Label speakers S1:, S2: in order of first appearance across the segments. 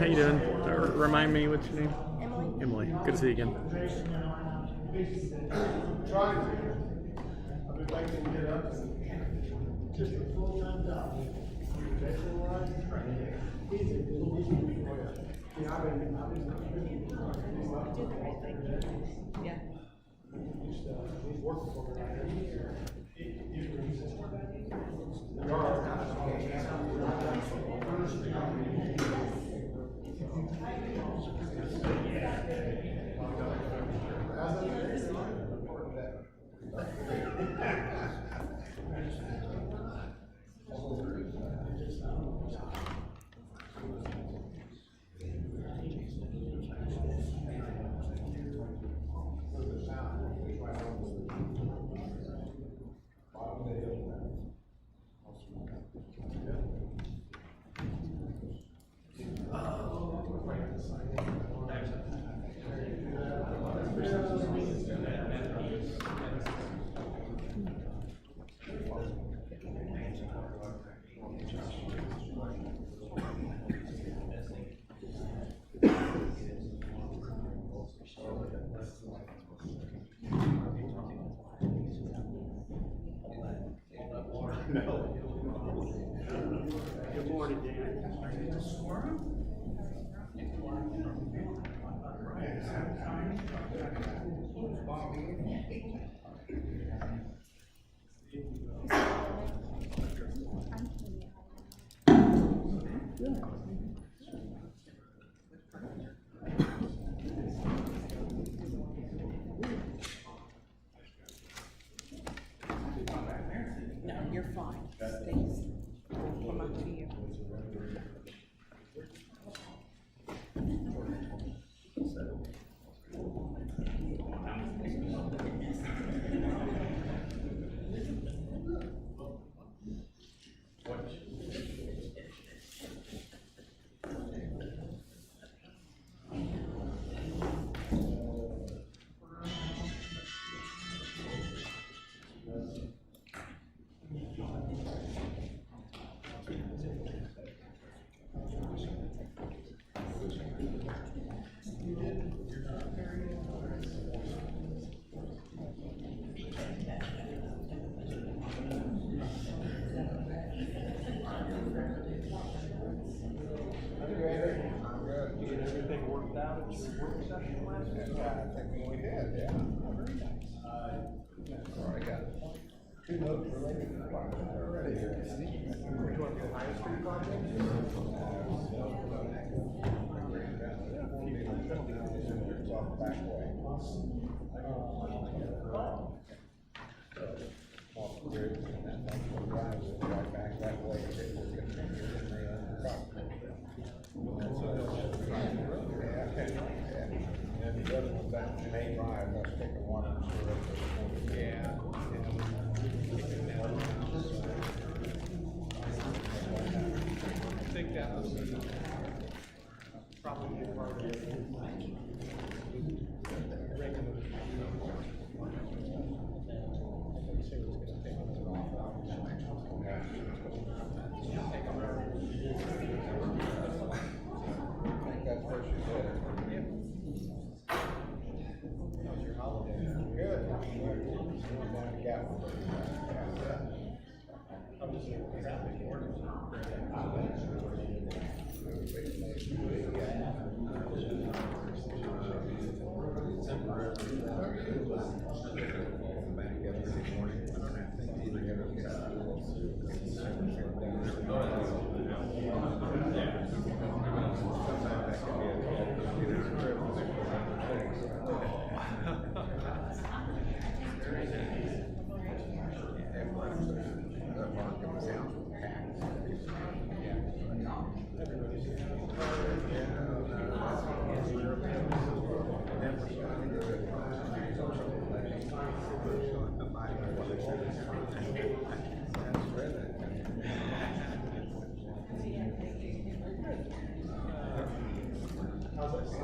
S1: How you doing? Remind me, what's your name?
S2: Emily.
S1: Emily. Good to see you again.
S3: Trying to. I've been waiting to get up. Just a full-time job.
S2: Do the right thing. Yeah.
S3: He's working for me right here. Good morning, Dan.
S2: No, you're fine. Thanks. Come up to you.
S3: I'm good. You get everything worked out at your work session last week? I think we did, yeah. Very nice. So I got two notes related to the project already here. Which one, the High Street project? It's off the back way. Off the bridge, and that one drives it right back that way. It will continue and they own the property. And the other one's out in May Drive, that's taking water and sewer. Yeah. I think that was probably part of it. That's where she said. Yep. How's your holiday? Good. Going down to Gatlinburg. How was the traffic orders? Back yesterday morning. I don't have to think either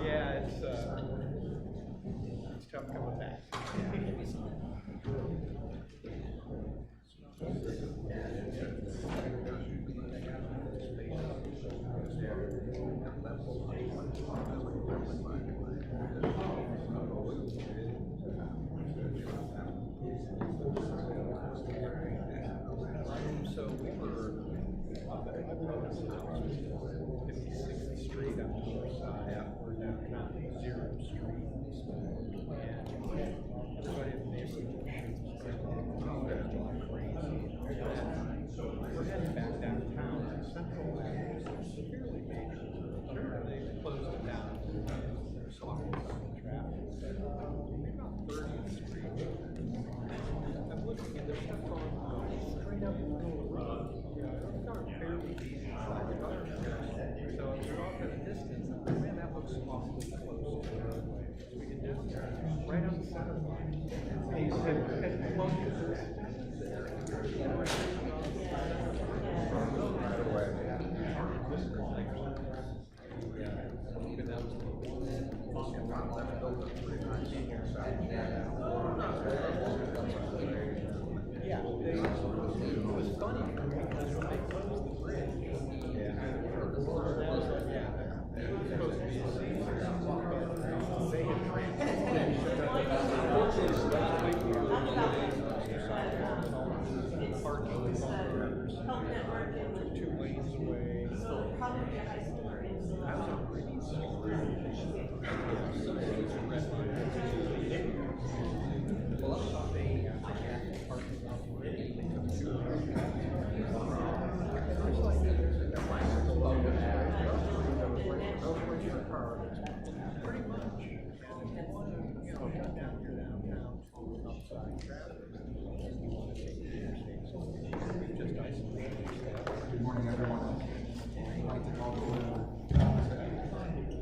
S3: Yeah, it's tough coming back. So we were up at 56th Street on the north side, we're downtown, 0th Street. And everybody in the neighborhood started going crazy. So we're heading back downtown, and Central Avenue is severely major. They closed it down. They're talking about the traffic. About 30th Street. I'm looking at the stuff going straight up in the middle of the road. It's not barely decent size cars. So if you're off at a distance, man, that looks awfully close to the roadway. We can do right on the center line. As close as yeah, it was funny because when they closed the bridge, it was supposed to be a scene. They had took 2 lanes away. I was on well, I thought they parking lot where they took 2 lanes. Pretty much. And if you want to, cut down your downtown outside traffic, you want to take the interstate, so just isolate.
S4: Good morning, everyone.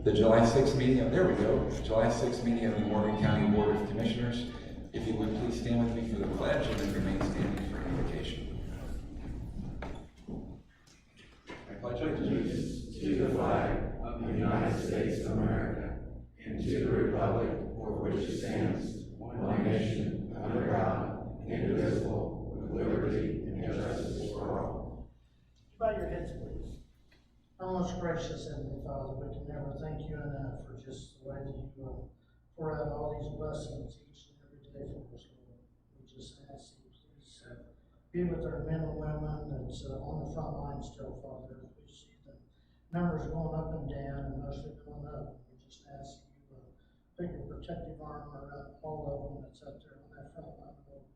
S4: The July 6th meeting, there we go. July 6th meeting of the Morgan County Board of Commissioners. If you would please stand with me for the pledge and then remain standing for invocation. I pledge allegiance
S5: to the flag of the United States of America and to the republic for which it stands, one nation, under God, indivisible, with liberty and justice for all.
S6: Bow your heads, please. Our most gracious Heavenly Father, we can never thank you enough for just the way that you pour out all these blessings each and every day for us, Lord. We just ask you, please be with our men and women that's on the front line still, Father. We see the numbers going up and down, and mostly going up. We just ask you put your protective arm around all of them that's up there on that front line, Lord.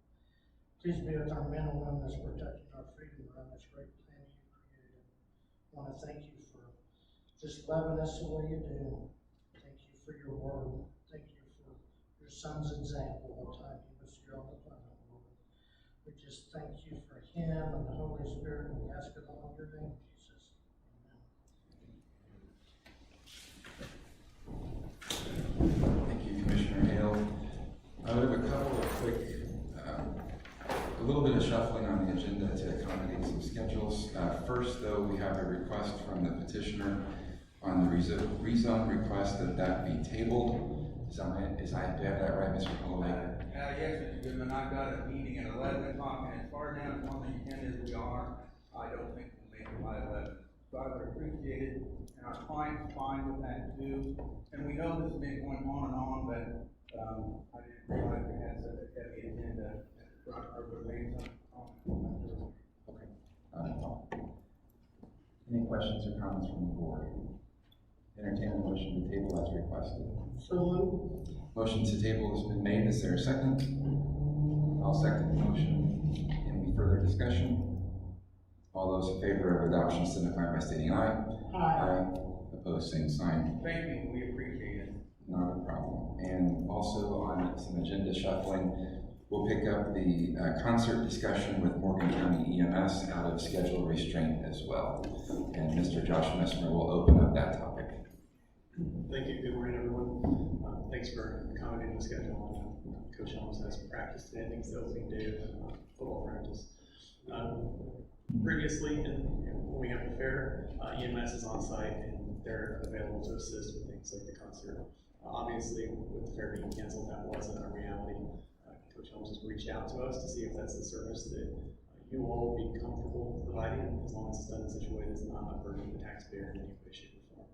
S6: Please be with our men and women that's protecting our freedom around this great planet you created. I want to thank you for just loving us the way you do. Thank you for your word. Thank you for your son's example of time he was here on the planet, Lord. We just thank you for him and the Holy Spirit, and we ask it all in your name, Jesus. Amen.
S4: Thank you, Commissioner Hale. I have a couple of quick, a little bit of shuffling on the agenda to accommodate some schedules. First, though, we have a request from the petitioner on the rezone request that be tabled. Do I have that right, Mr. Holloway?
S7: Yes, Mr. Goodman, I've got a meeting at 11 o'clock, and as far down on the agenda as we are, I don't think we'll make it by 11. So I would appreciate it, and our client's fine with that too. And we know this has been going on, but I didn't realize we had such a heavy agenda at the front of the main.
S4: Okay. Any questions or comments from the board? Entertain a motion to table as requested.
S6: So moved.
S4: Motion to table has been made. Is there a second? I'll second the motion. Any further discussion? All those in favor of adoption signify by stating aye.
S6: Aye.
S4: Opposed, same sign.
S7: Thank you, we appreciate it.
S4: Not a problem. And also on some agenda shuffling, we'll pick up the concert discussion with Morgan County EMS out of schedule restraint as well. And Mr. Josh Messmer will open up that topic.
S8: Thank you. Good morning, everyone. Thanks for accommodating the schedule. Coach Holmes has practice today. I think it's the opening day of football practice. Previously, when we have the fair, EMS is on site and they're available to assist with things like the concert. Obviously, with the fair being canceled, that wasn't a reality. Coach Holmes has reached out to us to see if that's the service that you all would be comfortable providing, as long as it's done in such a way that's not a burden to the taxpayer in any way, shape, or form.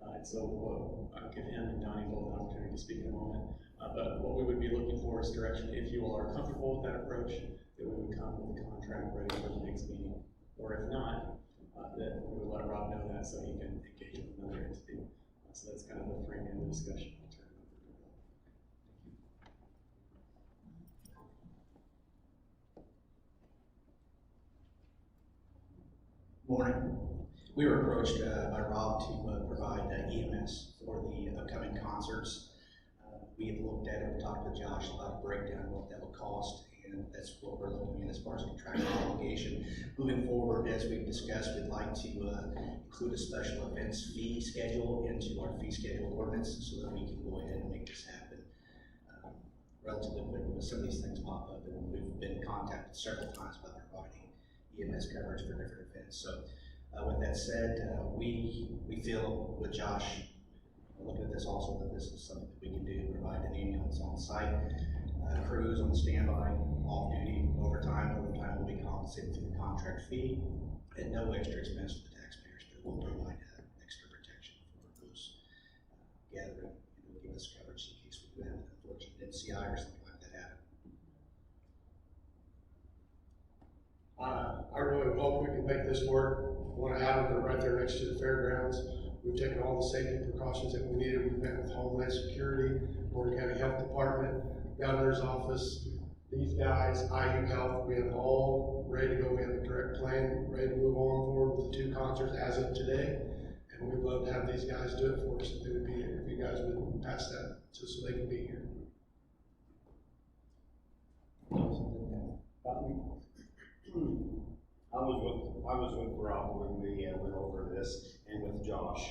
S8: And so I'll give him and Donnie both an opportunity to speak in a moment. But what we would be looking for is direction. If you all are comfortable with that approach, that we would come with the contract ready for the next meeting. Or if not, that we would let Rob know that so he can engage with another entity. So that's kind of the framing of the discussion. I'll turn it over to Bill.
S9: Morning. We were approached by Rob to provide EMS for the upcoming concerts. We have looked at it, we talked with Josh about a breakdown of what that would cost, and that's what we're looking at as far as contractual obligation. Moving forward, as we've discussed, we'd like to include a special events fee schedule into our fee schedule ordinance so that we can go ahead and make this happen relatively quickly. When some of these things pop up, and we've been contacted several times about providing EMS coverage for different events. So with that said, we feel with Josh, looking at this also, that this is something that we can do, provide an ambulance on site, crews on standby, off duty, overtime. Overtime will be compensated through the contract fee at no extra expense to the taxpayers, but will provide extra protection for those gathering, give us coverage in case we do have an unfortunate NCI or something like that happen.
S10: I really hope we can make this work. Want to have them right there next to the fairgrounds. We've taken all the safety precautions that we needed. We've met with Homeland Security, Oregon County Health Department, Governor's Office, these guys, IU Health. We have all ready to go. We have a direct plan, ready to move on forward with the 2 concerts as of today. And we'd love to have these guys do it for us if you guys would pass that just so they can be here.
S11: I was with Rob when we went over this, and with Josh.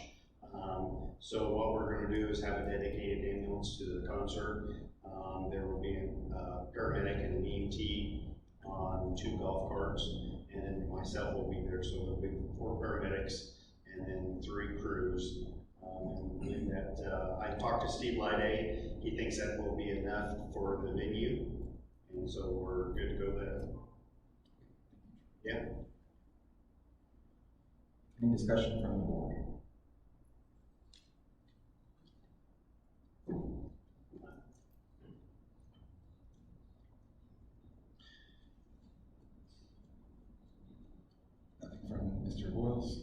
S11: So what we're going to do is have a dedicated ambulance to the concert. There will be a paramedic and an EMT on 2 golf carts, and then myself will be there. So there'll be 4 paramedics and then 3 crews. And that I talked to Steve Lyday. He thinks that will be enough for the venue, and so we're good to go there. Yeah.
S4: Any discussion from the board? Nothing from Mr. Boyles?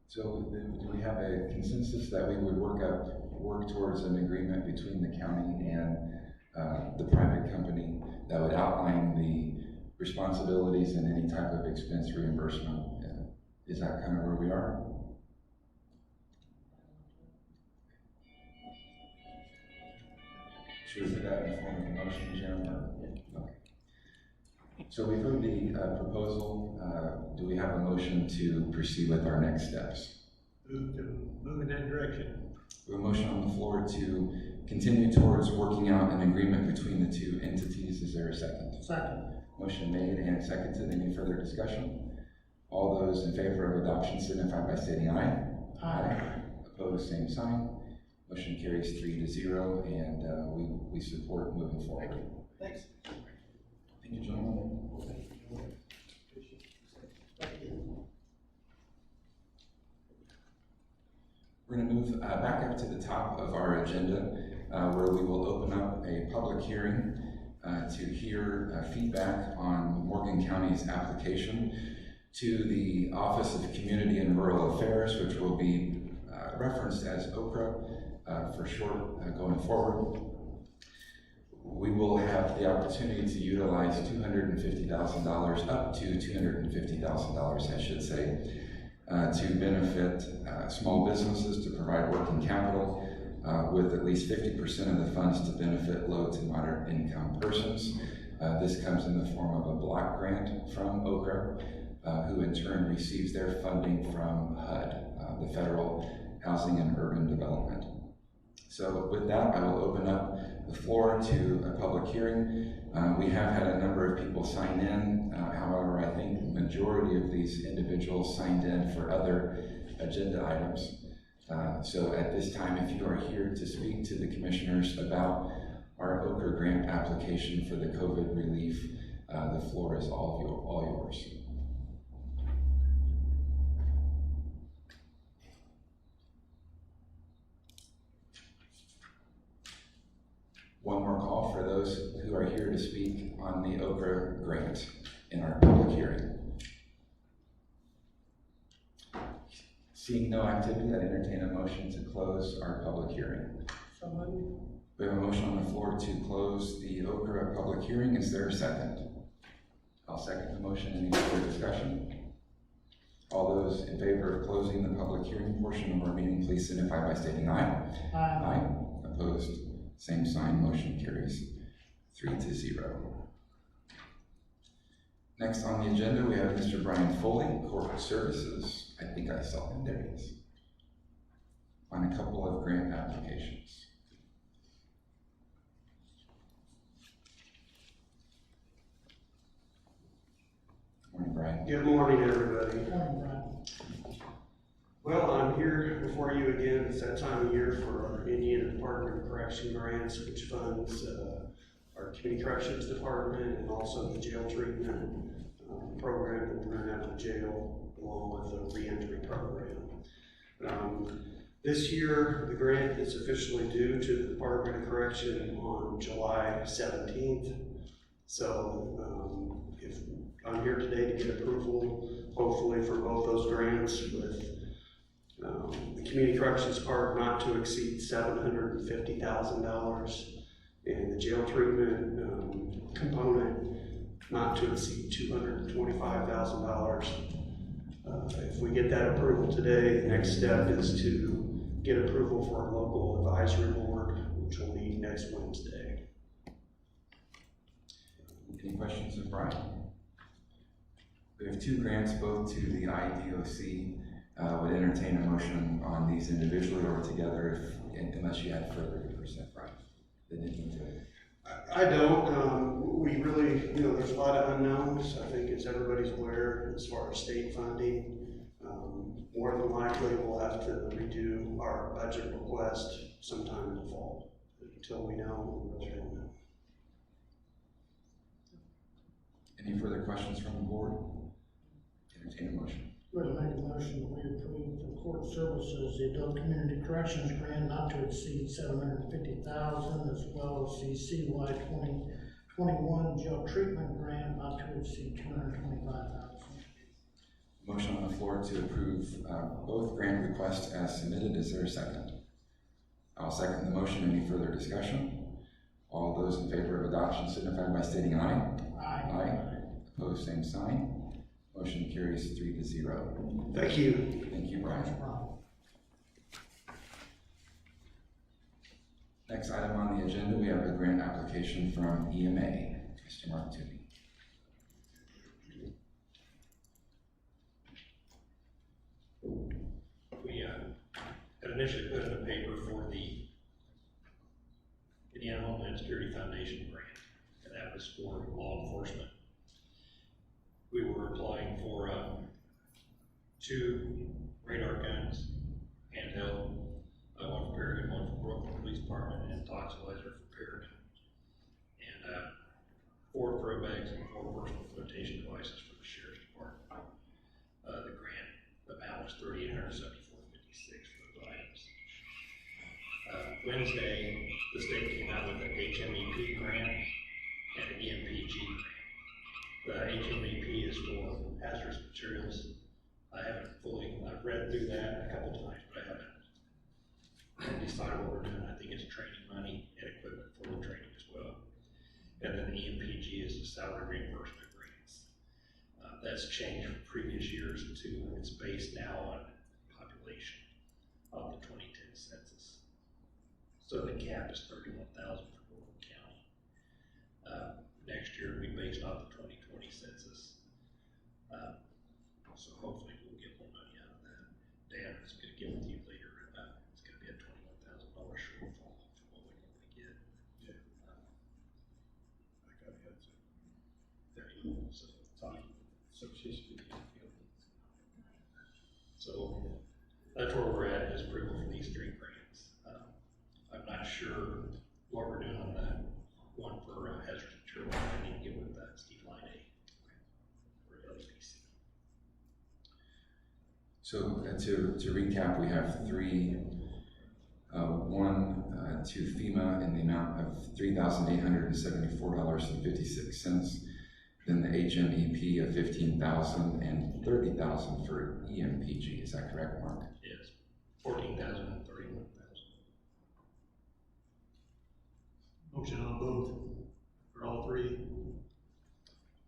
S4: So do we have a consensus that we would work towards an agreement between the county and the private company that would outline the responsibilities and any type of expense reimbursement? Is that kind of where we are? Should we put that in the form of a motion, Jim? Okay. So we've heard the proposal. Do we have a motion to proceed with our next steps?
S3: Move in that direction.
S4: We have a motion on the floor to continue towards working out an agreement between the 2 entities. Is there a second?
S6: Second.
S4: Motion made and seconded. Any further discussion? All those in favor of adoption signify by stating aye.
S6: Aye.
S4: Opposed, same sign. Motion carries 3-0, and we support moving forward.
S9: Thanks.
S4: Thank you, gentlemen. We're going to move back up to the top of our agenda, where we will open up a public hearing to hear feedback on Morgan County's application to the Office of Community and Rural Affairs, which will be referenced as OCRA for short going forward. We will have the opportunity to utilize $250,000, up to $250,000, I should say, to benefit small businesses, to provide working capital, with at least 50% of the funds to benefit low to moderate income persons. This comes in the form of a block grant from OCRA, who in turn receives their funding from HUD, the Federal Housing and Urban Development. So with that, I will open up the floor to a public hearing. We have had a number of people sign in. However, I think the majority of these individuals signed in for other agenda items. So at this time, if you are here to speak to the commissioners about our OCRA grant application for the COVID relief, the floor is all yours. Okra grant in our public hearing? Seeing no activity, I'd entertain a motion to close our public hearing.
S6: So moved.
S4: We have a motion on the floor to close the Okra public hearing. Is there a second? I'll second the motion. Any further discussion? All those in favor of closing the public hearing portion of our meeting, please signify by stating aye. Aye. Opposed, same sign. Motion carries 3-0. Next on the agenda, we have Mr. Brian Foley, Corporate Services. I think I saw him. There he is. On a couple of grant applications. Morning, Brian.
S12: Good morning, everybody.
S6: Morning, Brian.
S12: Well, I'm here before you again. It's that time of year for our Indiana Department of Correction grants, which funds our Community Corrections Department and also the jail treatment program that we're running out of jail, along with the reentry program. This year, the grant is officially due to the Department of Correction on July 17th. So if I'm here today to get approval, hopefully for both those grants, with the Community Corrections part not to exceed $750,000, and the jail treatment component not to exceed $225,000. If we get that approval today, the next step is to get approval for our local advisory board, which will meet next Wednesday.
S4: Any questions of Brian? We have two grants, both to the IDOC. Would entertain a motion on these individually or together, unless you had further to present, Brian.
S12: I don't. We really, there's a lot of unknowns. I think, as everybody's aware, as far as state funding. More than likely, we'll have to redo our budget request sometime in the fall. Until we know, we really don't know.
S4: Any further questions from the board? Entertain a motion.
S6: We're going to make a motion that we approve for court services, the Adult Community Corrections Grant not to exceed $750,000, as well as the CY 2021 Jail Treatment Grant not to exceed $225,000.
S4: Motion on the floor to approve both grant requests as submitted. Is there a second? I'll second the motion. Any further discussion? All those in favor of adoption signify by stating aye.
S6: Aye.
S4: Aye. Opposed, same sign. Motion carries 3-0.
S12: Thank you.
S4: Thank you, Brian. Next item on the agenda, we have a grant application from EMA. Mr. Mark Toomey.
S13: We had initially put in a paper for the Indiana Homeland Security Foundation grant, and that was for law enforcement. We were applying for 2 radar guns, handheld, one for Paragon, one for Brooklyn Police Department, and Toxilizer for Paragon, and 4 throw bags and 4 personal flotation devices for the Sheriff's Department. The grant amount was $3,874.56 for those items. Wednesday, the state came out with an HMEP grant and an EMPG grant. The HMEP is for hazardous materials. I've read through that a couple times, but I haven't decided what we're doing. I think it's training money and equipment for the training as well. And then the EMPG is the salary reimbursement grants. That's changed from previous years to, it's based now on population of the 2010 census. So the cap is 31,000 for Norfolk County. Next year it'll be based off the 2020 census. So hopefully we'll get more money out of that. Dan is going to get with you later. It's going to be a $21,000 shortfall from what we normally get. Yeah. I got it. There you go. So that's where we're at, is approval for these 3 grants. I'm not sure what we're doing on that one for hazardous material. I need to get with Steve Line for LPC.
S4: So to recap, we have 3, one to FEMA in the amount of $3,874.56, then the HMEP of 15,000 and 30,000 for EMPG. Is that correct, Mark?
S13: Yes, 14,000 and 31,000.
S3: Motion on both, for all three.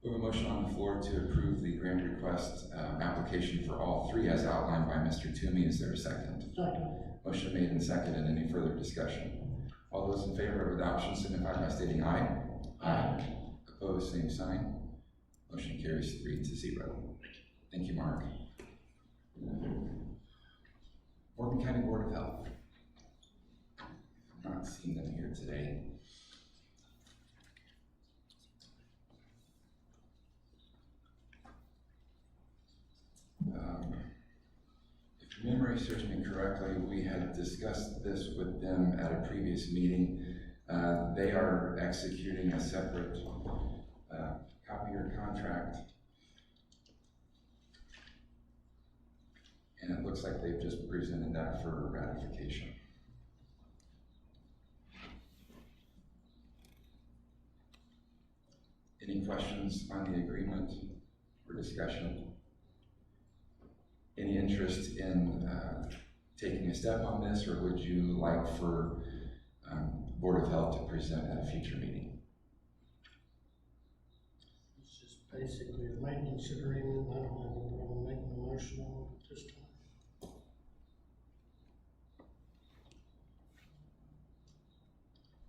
S4: We have a motion on the floor to approve the grant request application for all three as outlined by Mr. Toomey. Is there a second?
S6: Second.
S4: Motion made and seconded. Any further discussion? All those in favor of adoption signify by stating aye. Aye. Opposed, same sign. Motion carries 3-0. Thank you, Mark. Morgan County Board of Health. Not seeing them here today. If memory serves me correctly, we had discussed this with them at a previous meeting. They are executing a separate copier contract. And it looks like they've just presented that for ratification. Any questions on the agreement or discussion? Any interest in taking a step on this, or would you like for Board of Health to present at a future meeting?
S6: It's just basically a maintenance agreement. I don't have a problem making a motion on it this time.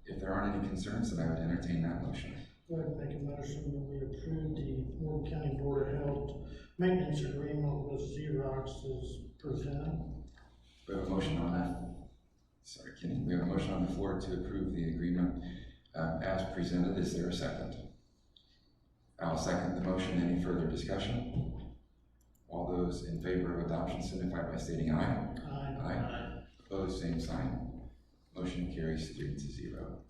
S4: If there aren't any concerns, then I would entertain that motion.
S6: Go ahead and make a motion that we approve the Morgan County Board of Health maintenance agreement with Xerox as presented.
S4: We have a motion on that. Sorry, Kenny. We have a motion on the floor to approve the agreement as presented. Is there a second? I'll second the motion. Any further discussion? All those in favor of adoption signify by stating aye.
S6: Aye.
S4: Aye. Opposed, same sign. Motion carries 3-0.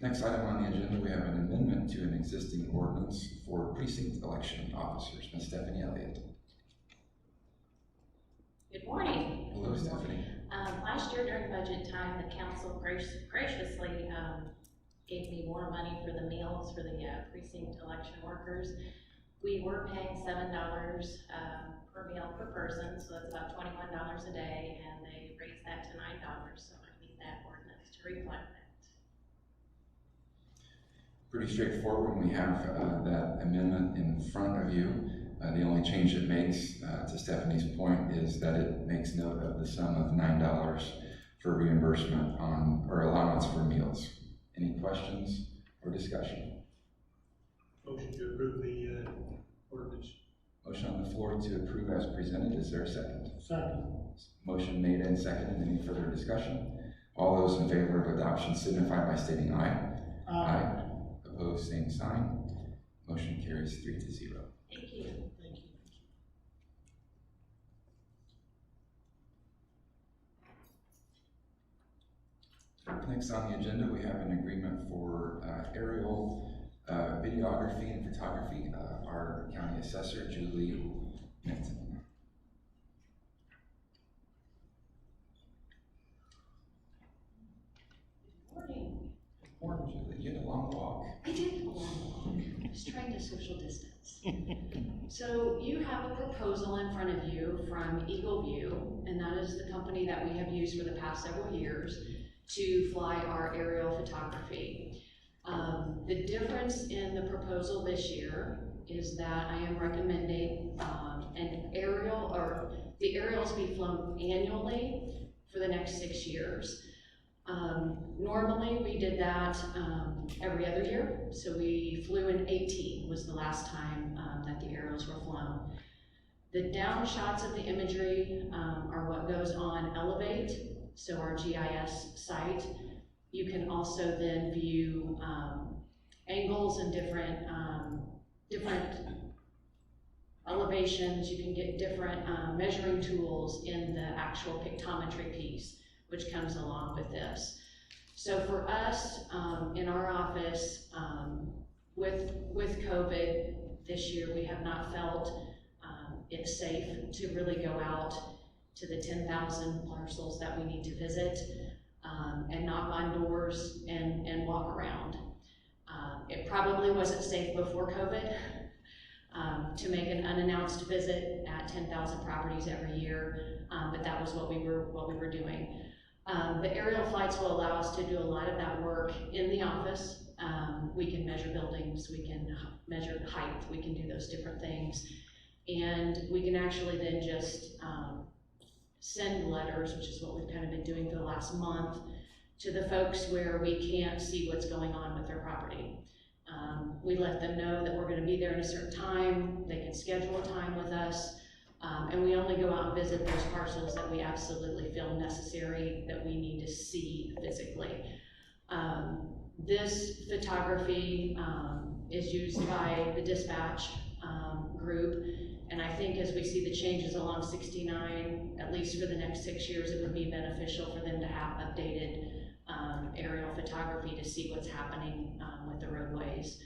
S4: Next item on the agenda, we have an amendment to an existing ordinance for precinct election officers. Ms. Stephanie Elliott.
S14: Good morning.
S4: Hello, Stephanie.
S14: Last year during budget time, the council graciously gave me more money for the meals for the precinct election workers. We were paying $7 per meal per person, so that's about $21 a day, and they raised that to $9, so I need that ordinance to reflect that.
S4: Pretty straightforward. We have that amendment in front of you. The only change it makes, to Stephanie's point, is that it makes note of the sum of $9 for reimbursement on, or allowance for meals. Any questions or discussion?
S3: Motion to approve the ordinance.
S4: Motion on the floor to approve as presented. Is there a second?
S6: Second.
S4: Motion made and seconded. Any further discussion? All those in favor of adoption signify by stating aye. Aye. Opposed, same sign. Motion carries 3-0.
S14: Thank you.
S6: Thank you.
S4: Next on the agenda, we have an agreement for aerial videography and photography. Our county assessor, Julie Minton.
S14: Morning.
S4: Julie, you had a long walk.
S14: I did a long walk. I was trying to social distance. So you have a proposal in front of you from Eagle View, and that is the company that we have used for the past several years to fly our aerial photography. The difference in the proposal this year is that I am recommending an aerial, or the aerials be flown annually for the next 6 years. Normally we did that every other year, so we flew in 18 was the last time that the aerials were flown. The down shots of the imagery are what goes on Elevate, so our GIS site. You can also then view angles and different elevations. You can get different measuring tools in the actual pictometry piece, which comes along with this. So for us, in our office, with COVID this year, we have not felt it's safe to really go out to the 10,000 parcels that we need to visit. and knock on doors and walk around. It probably wasn't safe before COVID to make an unannounced visit at 10,000 properties every year, but that was what we were doing. The aerial flights will allow us to do a lot of that work in the office. We can measure buildings, we can measure height, we can do those different things. And we can actually then just send letters, which is what we've kind of been doing for the last month, to the folks where we can't see what's going on with their property. We let them know that we're gonna be there at a certain time, they can schedule a time with us, and we only go out and visit those parcels that we absolutely feel necessary, that we need to see physically. This photography is used by the dispatch group, and I think as we see the changes along 69, at least for the next 6 years, it would be beneficial for them to have updated aerial photography to see what's happening with the roadways.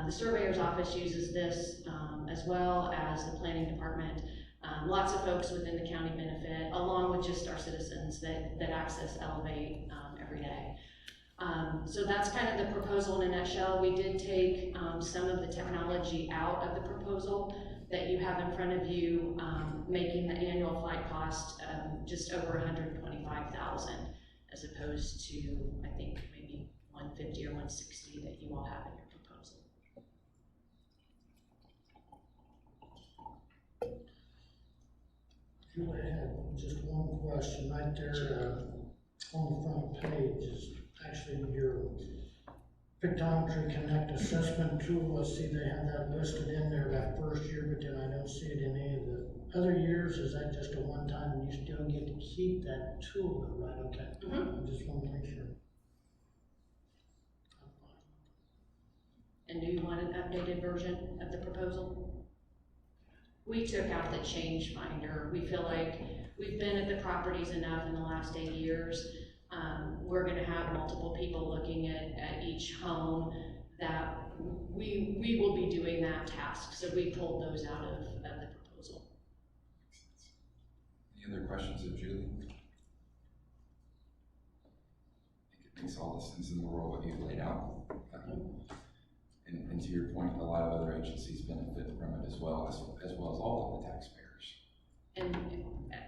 S14: The surveyor's office uses this as well as the planning department. Lots of folks within the county benefit, along with just our citizens that access Elevate every day. So that's kind of the proposal in a nutshell. We did take some of the technology out of the proposal that you have in front of you, making the annual flight cost just over $125,000, as opposed to, I think, maybe $150 or $160 that you all have in your proposal.
S6: Julie, I had just one question right there on the front page is actually your Pictometry Connect assessment tool. I see they have that listed in there that first year, but then I don't see it in any of the other years. Is that just a one-time and you still get to keep that tool, right? Okay. I just want to make sure.
S14: And do you want an updated version of the proposal? We took out the change finder. We feel like we've been at the properties enough in the last 8 years. We're gonna have multiple people looking at each home that we will be doing that task. So we pulled those out of the proposal.
S4: Any other questions of Julie? I think it makes all the sense in the world what you've laid out. And to your point, a lot of other agencies benefit from it as well as all of the taxpayers.
S14: And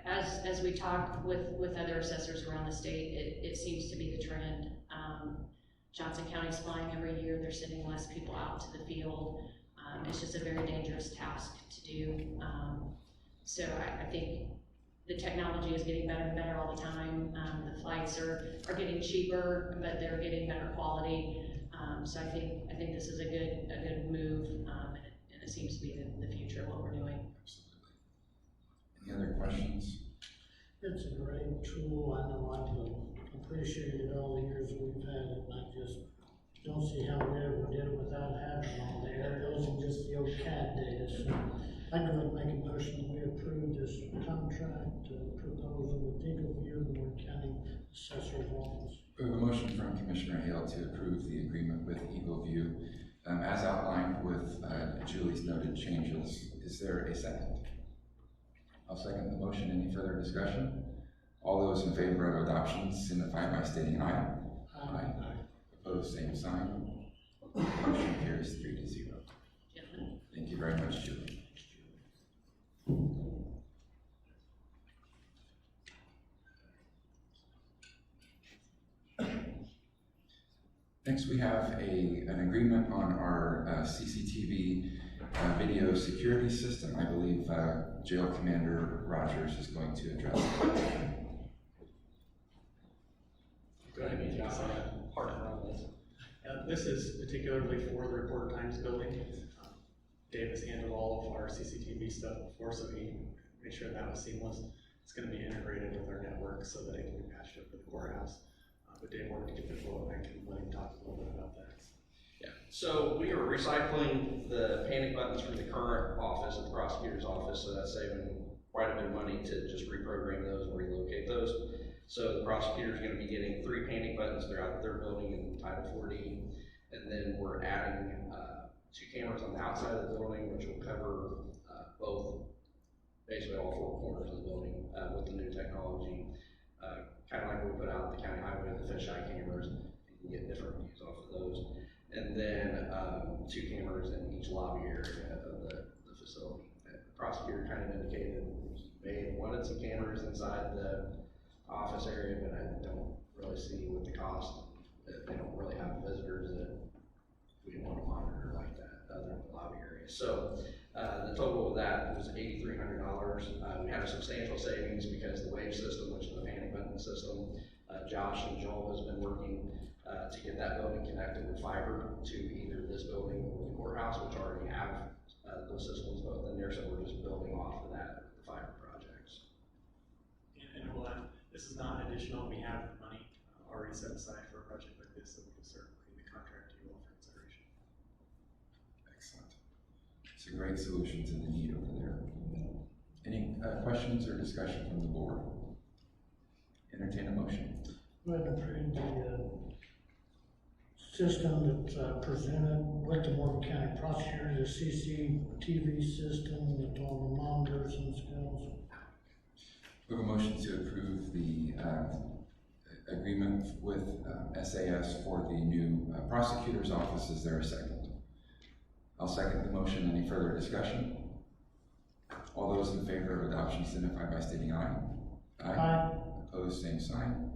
S14: as we talk with other assessors around the state, it seems to be the trend. Johnson County's flying every year. They're sending less people out to the field. It's just a very dangerous task to do. So I think the technology is getting better and better all the time. The flights are getting cheaper, but they're getting better quality. So I think this is a good move, and it seems to be the future of what we're doing.
S4: Absolutely. Any other questions?
S6: It's a great tool. I know I've appreciated all the years we've had it, and I just don't see how we ever did it without having all the aerials and just the old CAD data. So I'd go ahead and make a motion that we approve this contract proposal with Eagle View, the Ward County Assessor's Office.
S4: We have a motion from Commissioner Hale to approve the agreement with Eagle View. As outlined with Julie's noted changes, is there a second? I'll second the motion. Any further discussion? All those in favor of adoption signify by stating aye. Aye. Opposed, same sign. Motion carries 3-0. Thank you very much, Julie. Next, we have an agreement on our CCTV video security system. I believe Jail Commander Rogers is going to address it.
S8: Go ahead and pass on partner on this. This is particularly for the Reporter Times building. Dave has handled all of our CCTV stuff before, so he made sure that was seamless. It's going to be integrated with our network so that it can be patched up for the courthouse. But Dave wanted to get the floor, and I can let him talk a little bit about that.
S15: Yeah, so we are recycling the panic buttons from the current office at the prosecutor's office, so that's saving quite a bit of money to just reprogram those and relocate those. So the prosecutor is going to be getting 3 panic buttons throughout their building in Title 4D, and then we're adding 2 cameras on the outside of the building, which will cover basically all 4 corners of the building with the new technology. kind of like we put out the county highway, the fisheye cameras, you can get different views off of those. And then, 2 cameras in each lobby area of the facility. And the prosecutor kind of indicated he may have wanted some cameras inside the office area, but I don't really see with the cost, that they don't really have visitors that we want to monitor like that, other than the lobby area. So, the total of that was $8,300. We had a substantial savings because the WAVE system, which is the panic button system, Josh and Joel has been working to get that building connected with fiber to either this building or the courthouse, which already have those systems both in there, so we're just building off of that with the fiber projects.
S8: And we'll have, this is not additional, we have money already set aside for a project like this, so we can start putting the contract to you all for consideration.
S4: Excellent. It's a great solution to the need over there. Any questions or discussion from the board? Entertain a motion.
S6: Go ahead and approve the system that's presented with the Morgan County prosecutor, the CCTV system with all the monitors and skills.
S4: We have a motion to approve the agreement with SAS for the new prosecutor's office. Is there a second? I'll second the motion. Any further discussion? All those in favor of adoption signify by stating aye.
S6: Aye.
S4: Opposed, same sign.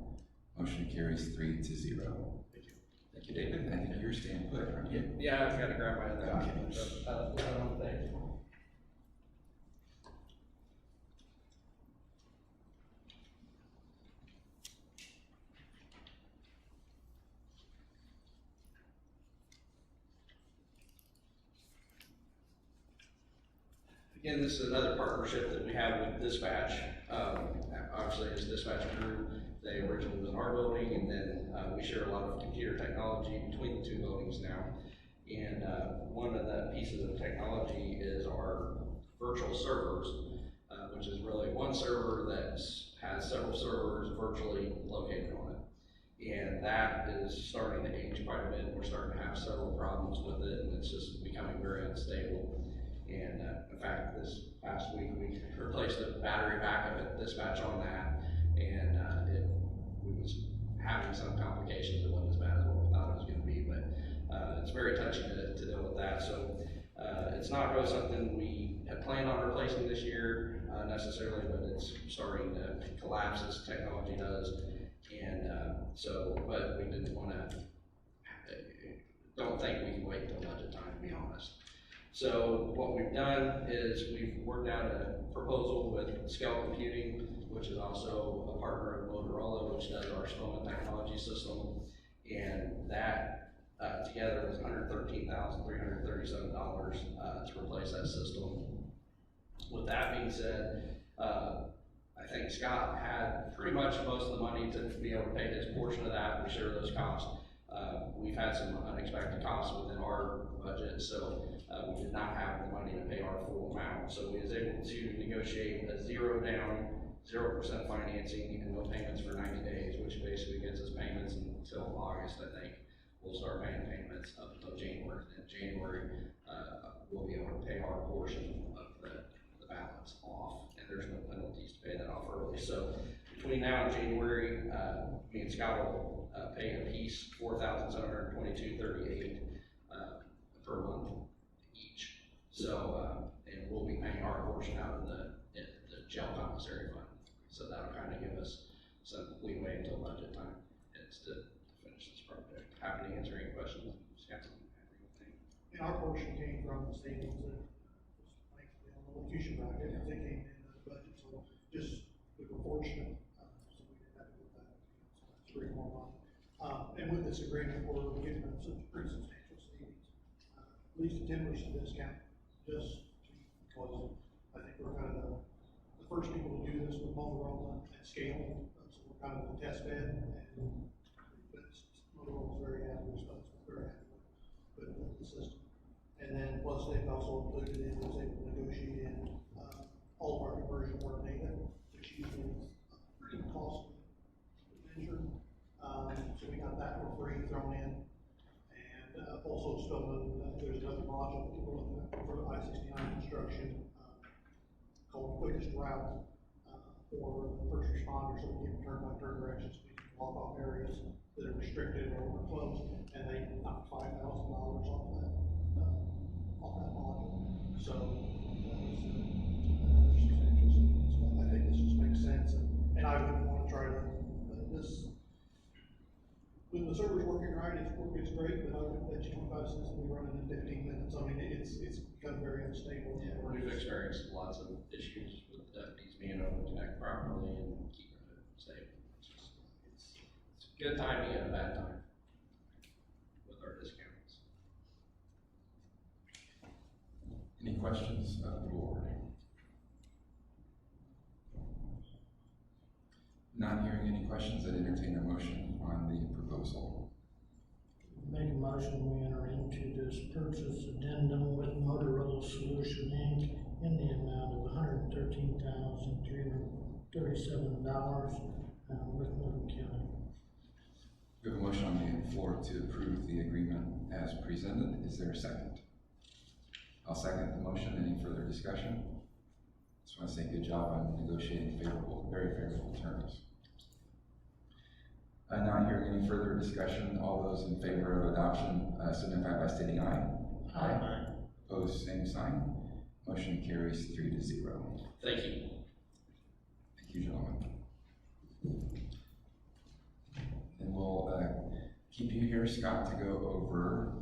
S4: Motion carries 3-0.
S15: Thank you.
S4: Thank you, David. I think you're staying put, aren't you?
S15: Yeah, I've got to grab my other document. I left it on the thing. Again, this is another partnership that we have with Dispatch. Obviously, as Dispatch grew, they originally was in our building, and then we share a lot of computer technology between the 2 buildings now. And one of the pieces of technology is our virtual servers, which is really one server that has several servers virtually located on it. And that is starting to age quite a bit. We're starting to have several problems with it, and it's just becoming very unstable. And in fact, this past week we replaced the battery backup at Dispatch on that, and we was having some complications. It wasn't as bad as what we thought it was going to be, but it's very touchy to deal with that. So it's not really something we had planned on replacing this year necessarily, but it's starting to collapse as technology does. And but we didn't want to. Don't think we can wait until budget time, to be honest. So what we've done is we've worked out a proposal with Scale Computing, which is also a partner of Motorola, which does our Spillman technology system. And that together was $113,337 to replace that system. With that being said, I think Scott had pretty much most of the money to be able to pay his portion of that. We share those costs. We've had some unexpected costs within our budget, so we did not have the money to pay our full amount. So we was able to negotiate a 0 down, 0% financing, and no payments for 90 days, which basically gets us payments until August, I think. We'll start paying payments up until January. In January, we'll be able to pay our portion of the balance off, and there's no penalties to pay that off early. So between now and January, me and Scott will pay a piece $4,722.38 per month each. So, and we'll be paying our portion out of the jail commissary fund. So that'll kind of give us some leeway until budget time. It's to finish this project. Happy to answer any questions. Scott, anything?
S6: And our portion came from the savings that was thankfully on the location bracket, they came in the budget, so just, we were fortunate, so we didn't have to go back, so that's pretty more money. And with this agreement, we're giving them some pretty substantial savings, at least a 10% discount, just because I think we're kind of the first people to do this with Motorola at scale, so we're kind of the test bed, and Motorola's very happy with us, we're very happy with the system. And then plus they've also included in, was able to negotiate in all of our conversion work data, which usually is pretty costly to measure. So we got that for free thrown in. And also Spillman, there's another module that we're looking at for the I-69 construction called Quickest Route, for the first responders, so we give turn by turn directions, we can block off areas that are restricted or closed, and they knock $5,000 off that module. So, I think this just makes sense, and I wouldn't want to try to, when the server's working right, it's great, but I would bet you 25 cents will be running in 15 minutes. I mean, it's become very unstable.
S15: Yeah, we've experienced lots of issues with deputies being able to connect properly and keeping it safe. It's a good time and a bad time with our discounts.
S4: Any questions of the board? Not hearing any questions, I'd entertain a motion on the proposal.
S6: Make a motion, we enter into this purchase addendum with Motorola Solution Inc. in the amount of $113,337 with Morgan County.
S4: We have a motion on the floor to approve the agreement as presented. Is there a second? I'll second the motion. Any further discussion? Just want to say good job on negotiating very favorable terms. Not hearing any further discussion, all those in favor of adoption signify by stating aye.
S6: Aye.
S4: Opposed, same sign. Motion carries 3-0.
S15: Thank you.
S4: Thank you, gentlemen. And we'll keep you here, Scott, to go over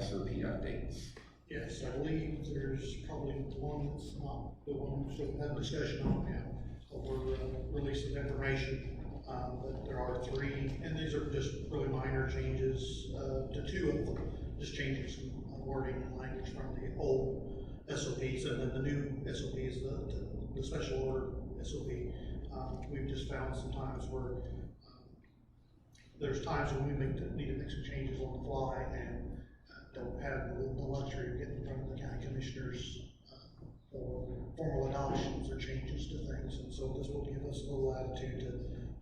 S4: SOP updates.
S6: Yes, I believe there's probably one that's not the one we should have discussion on now. Over release of information, but there are 3, and these are just really minor changes to 2 of them. Just changing some wording and language from the old SOPs, and then the new SOP is the special order SOP. We've just found some times where there's times when we need to make some changes on the fly and don't have the luxury of getting in front of the county commissioners for formal adoptions or changes to things, and so this will give us a little latitude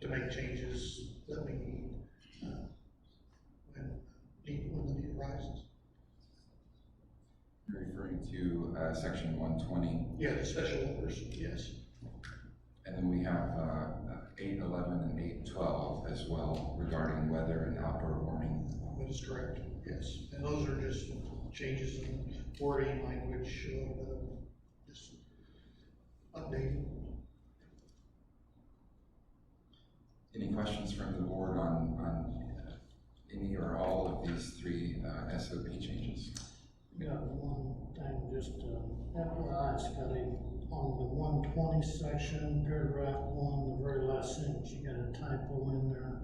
S6: to make changes that we need when the need arises.
S4: You're referring to section 120.
S6: Yeah, the special orders, yes.
S4: And then we have 811 and 812 as well regarding weather and outdoor warning.
S6: That is correct, yes. And those are just changes in wording, language, just updating.
S4: Any questions from the board on any or all of these 3 SOP changes?
S6: Got one thing, just FYI, Scotty, on the 120 section, paragraph 1, the very last sentence, you got a typo in there.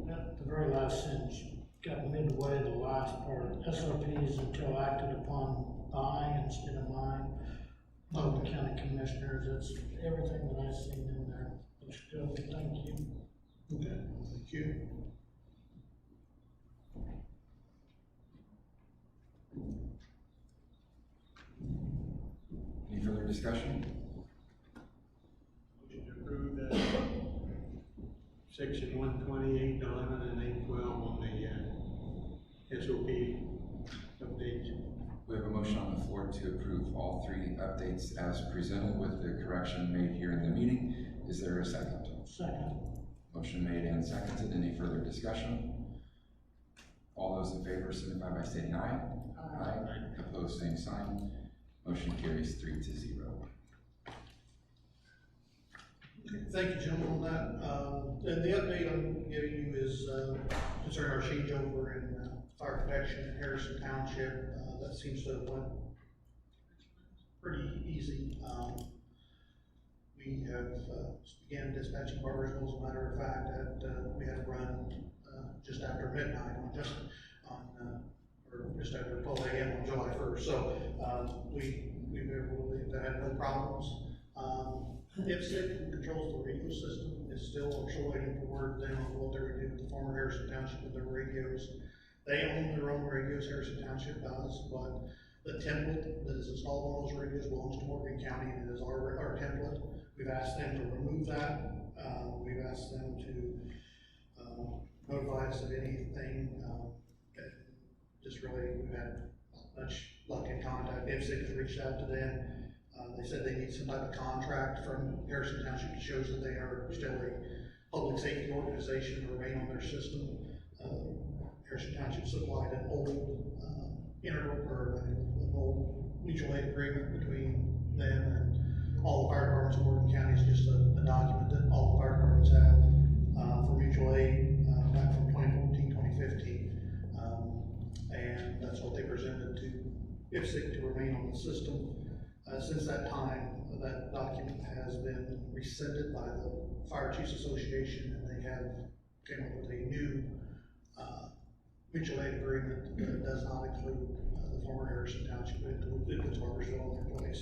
S6: At the very last sentence, got midway the last part, SOPs until acted upon by instead of mine. Of the county commissioners, that's everything that I've seen in there. Looks good, thank you. Okay, thank you.
S4: Any further discussion?
S16: Motion to approve that section 128, 11, and 812 on the SOP updates.
S4: We have a motion on the floor to approve all 3 updates as presented with the correction made here in the meeting. Is there a second?
S6: Second.
S4: Motion made and seconded. Any further discussion? All those in favor signify by stating aye. Aye. Opposed, same sign. Motion carries 3-0.
S6: Thank you, gentlemen, on that. And the update I'm giving you is concerning our changeover in fire protection in Harrison Township. That seems to have went pretty easy. We have began dispatching Barbersville, as a matter of fact, that we had run just after midnight or just after 12 a.m. on July 1st. So we've had no problems. IPSC, who controls the radio system, is still waiting for word then on what they're going to do with the former Harrison Township with their radios. They own their own radios, Harrison Township does, but the template that is installed on those radios belongs to Morgan County, and it is our template. We've asked them to remove that. We've asked them to notify us of anything that just really we've had much luck in contact. IPSC has reached out to them. They said they need some type of contract from Harrison Township that shows that they are still a public safety organization to remain on their system. Harrison Township supplied an old an old mutual aid agreement between them and all the fire departments in Morgan County. Is just a document that all the fire departments have for mutual aid back from 2014, 2015. And that's what they presented to IPSC to remain on the system. Since that time, that document has been rescinded by the Fire Chiefs Association, and they have came up with a new mutual aid agreement that does not include the former Harrison Township. It puts Barbersville in their place.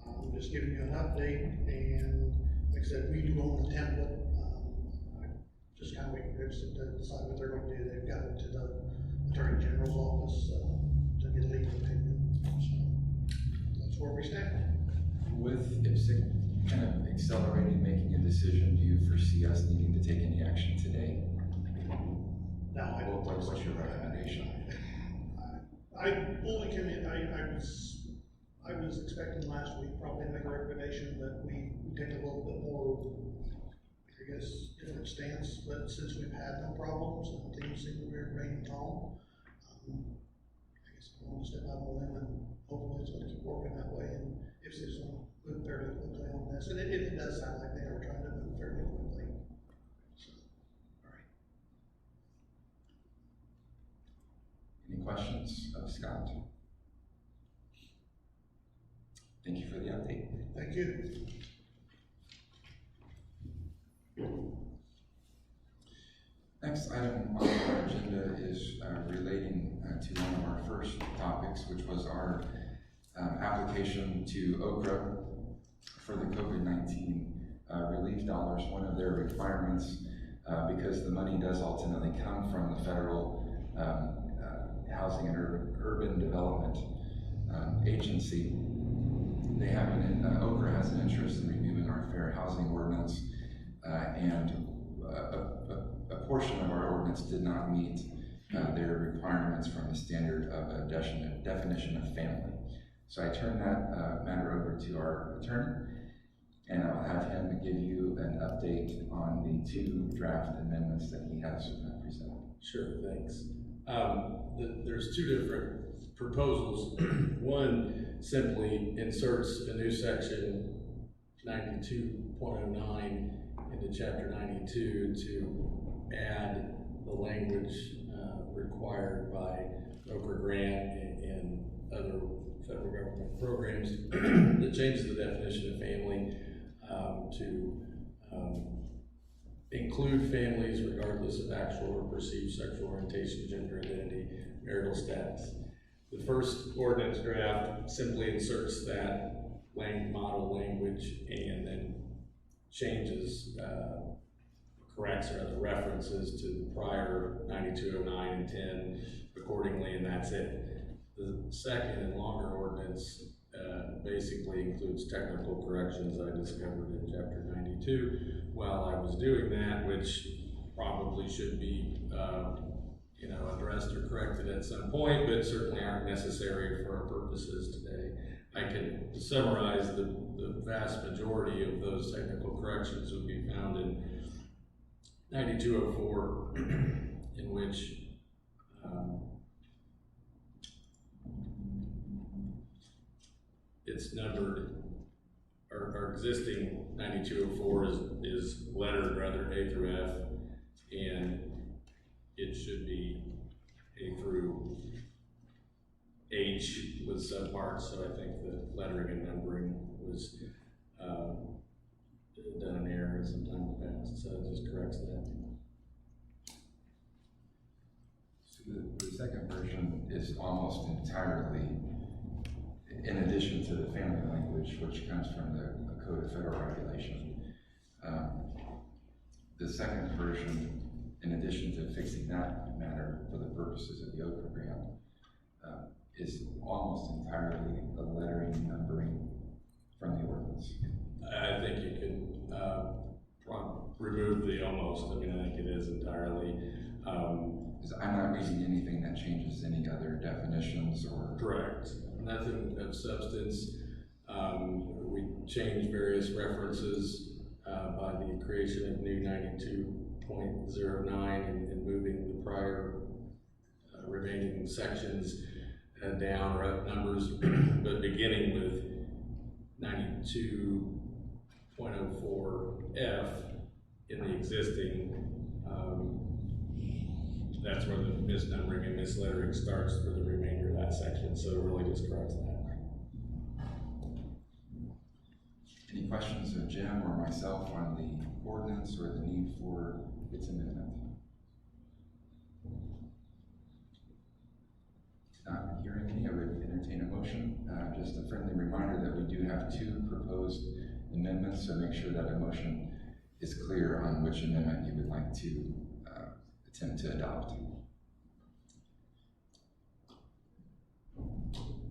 S6: I'm just giving you an update, and like I said, we do own the template. Just kind of waiting for IPSC to decide what they're going to do. They've got it to the Attorney General's office to get a legal opinion. So that's where we stand.
S4: With IPSC kind of accelerating making a decision, do you foresee us needing to take any action today?
S6: No, I don't.
S4: What's your recommendation?
S6: I fully commit. I was expecting last week probably to make a recommendation that we take a little bit more, I guess, different stance. But since we've had no problems and things seem to be remaining calm, I guess I'm going to step out on them, and hopefully it's going to keep working that way. And if it's going to move fairly quickly on this, and it does sound like they are trying to move fairly quickly. So, all right.
S4: Any questions of Scott? Thank you for the update.
S6: Thank you.
S4: Next item on our agenda is relating to one of our first topics, which was our application to OCRA for the COVID-19 relief dollars. One of their requirements, because the money does ultimately come from the federal Housing and Urban Development Agency, they have OCRA has an interest in reviewing our fair housing ordinance, and a portion of our ordinance did not meet their requirements from the standard of a definition of family. So I turn that matter over to our attorney, and I'll have him give you an update on the two draft amendments that he has presented.
S17: Sure, thanks. There's two different proposals. One simply inserts a new section 92.09 into chapter 92 to add the language required by OCRA grant and other federal government programs that changes the definition of family to include families regardless of actual or perceived sexual orientation, gender identity, marital status. The first ordinance draft simply inserts that model language and then changes, corrects or other references to the prior 9209 and 10 accordingly, and that's it. The second and longer ordinance basically includes technical corrections I discovered in chapter 92 while I was doing that, which probably should be addressed or corrected at some point, but certainly aren't necessary for our purposes today. I can summarize the vast majority of those technical corrections would be found in 9204, in which it's numbered, our existing 9204 is lettered rather A through F, and it should be A through H with subparts, so I think the lettering and numbering was done in error sometime in the past, so it just corrects that.
S4: So the second version is almost entirely in addition to the family language, which comes from the Code of Federal Regulation. The second version, in addition to fixing that matter for the purposes of the OCRA grant, is almost entirely the lettering and numbering from the ordinance.
S17: I think you can remove the almost. I mean, I think it is entirely.
S4: Because I'm not reading anything that changes any other definitions or.
S17: Correct. Nothing of substance. We changed various references by the creation of new 92.09 and moving the prior remaining sections down or up numbers, but beginning with 92.04F in the existing, that's where the misnumbering and mislettering starts for the remainder of that section, so it really just corrects that.
S4: Any questions of Jim or myself on the ordinance or the need for its amendment? Not hearing any, I would entertain a motion. Just a friendly reminder that we do have 2 proposed amendments, so make sure that a motion is clear on which amendment you would like to attempt to adopt.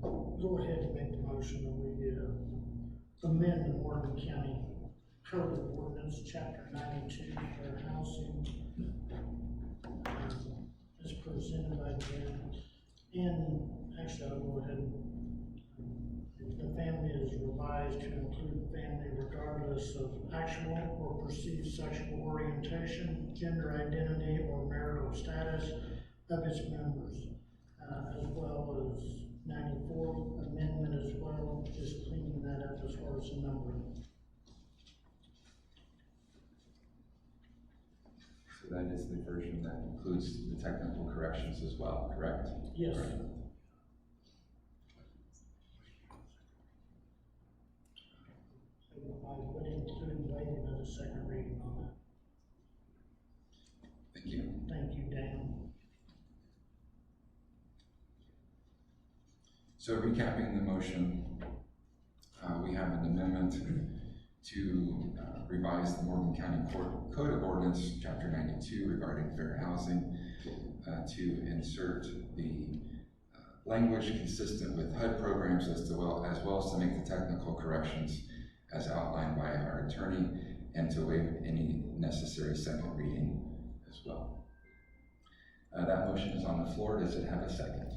S6: Go ahead and make the motion that we amend the Morgan County Code of Ordinance, Chapter 92, for housing, as presented by Jim. And actually, I'll go ahead and the family is revised to include family regardless of actual or perceived sexual orientation, gender identity, or marital status of its members, as well as 94 amendment as well, just cleaning that up as far as the numbering.
S4: So that is the version that includes the technical corrections as well, correct?
S6: Yes.
S4: Correct.
S6: I would include waiving of the second reading on that.
S4: Thank you.
S6: Thank you, Dan.
S4: So recapping the motion, we have an amendment to revise the Morgan County Code of Ordinance, Chapter 92, regarding fair housing, to insert the language consistent with HUD programs as well as to make the technical corrections as outlined by our attorney, and to waive any necessary second reading as well. That motion is on the floor. Does it have a second?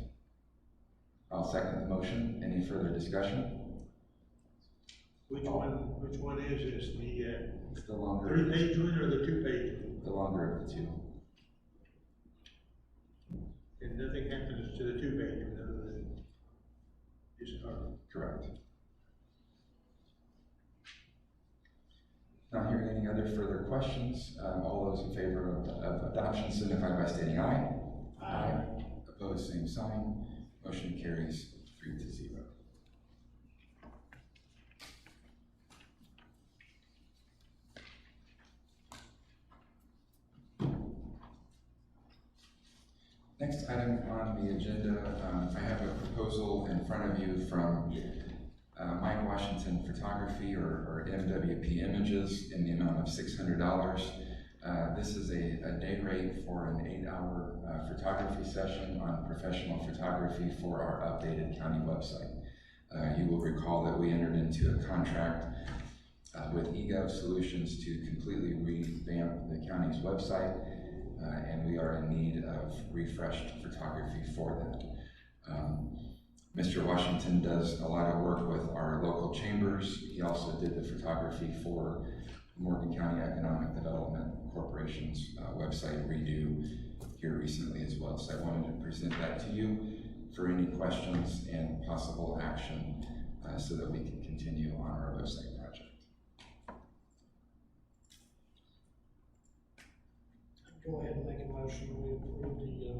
S4: I'll second the motion. Any further discussion?
S16: Which one is this?
S4: It's the longer.
S16: 3-page one or the 2-page one?
S4: The longer of the 2.
S16: And nothing happens to the 2-page one other than just
S4: Correct. Not hearing any other further questions, all those in favor of adoption signify by stating aye. Aye. Opposed, same sign. Motion carries 3-0. Next item on the agenda, I have a proposal in front of you from Mike Washington Photography or MWP Images in the amount of $600. This is a day rate for an 8-hour photography session on professional photography for our updated county website. You will recall that we entered into a contract with eGov Solutions to completely revamp the county's website, and we are in need of refreshed photography for that. Mr. Washington does a lot of work with our local chambers. He also did the photography for Morgan County Economic Development Corporation's website redo here recently as well. So I wanted to present that to you for any questions and possible action so that we can continue on our website project.
S6: Go ahead and make a motion to approve the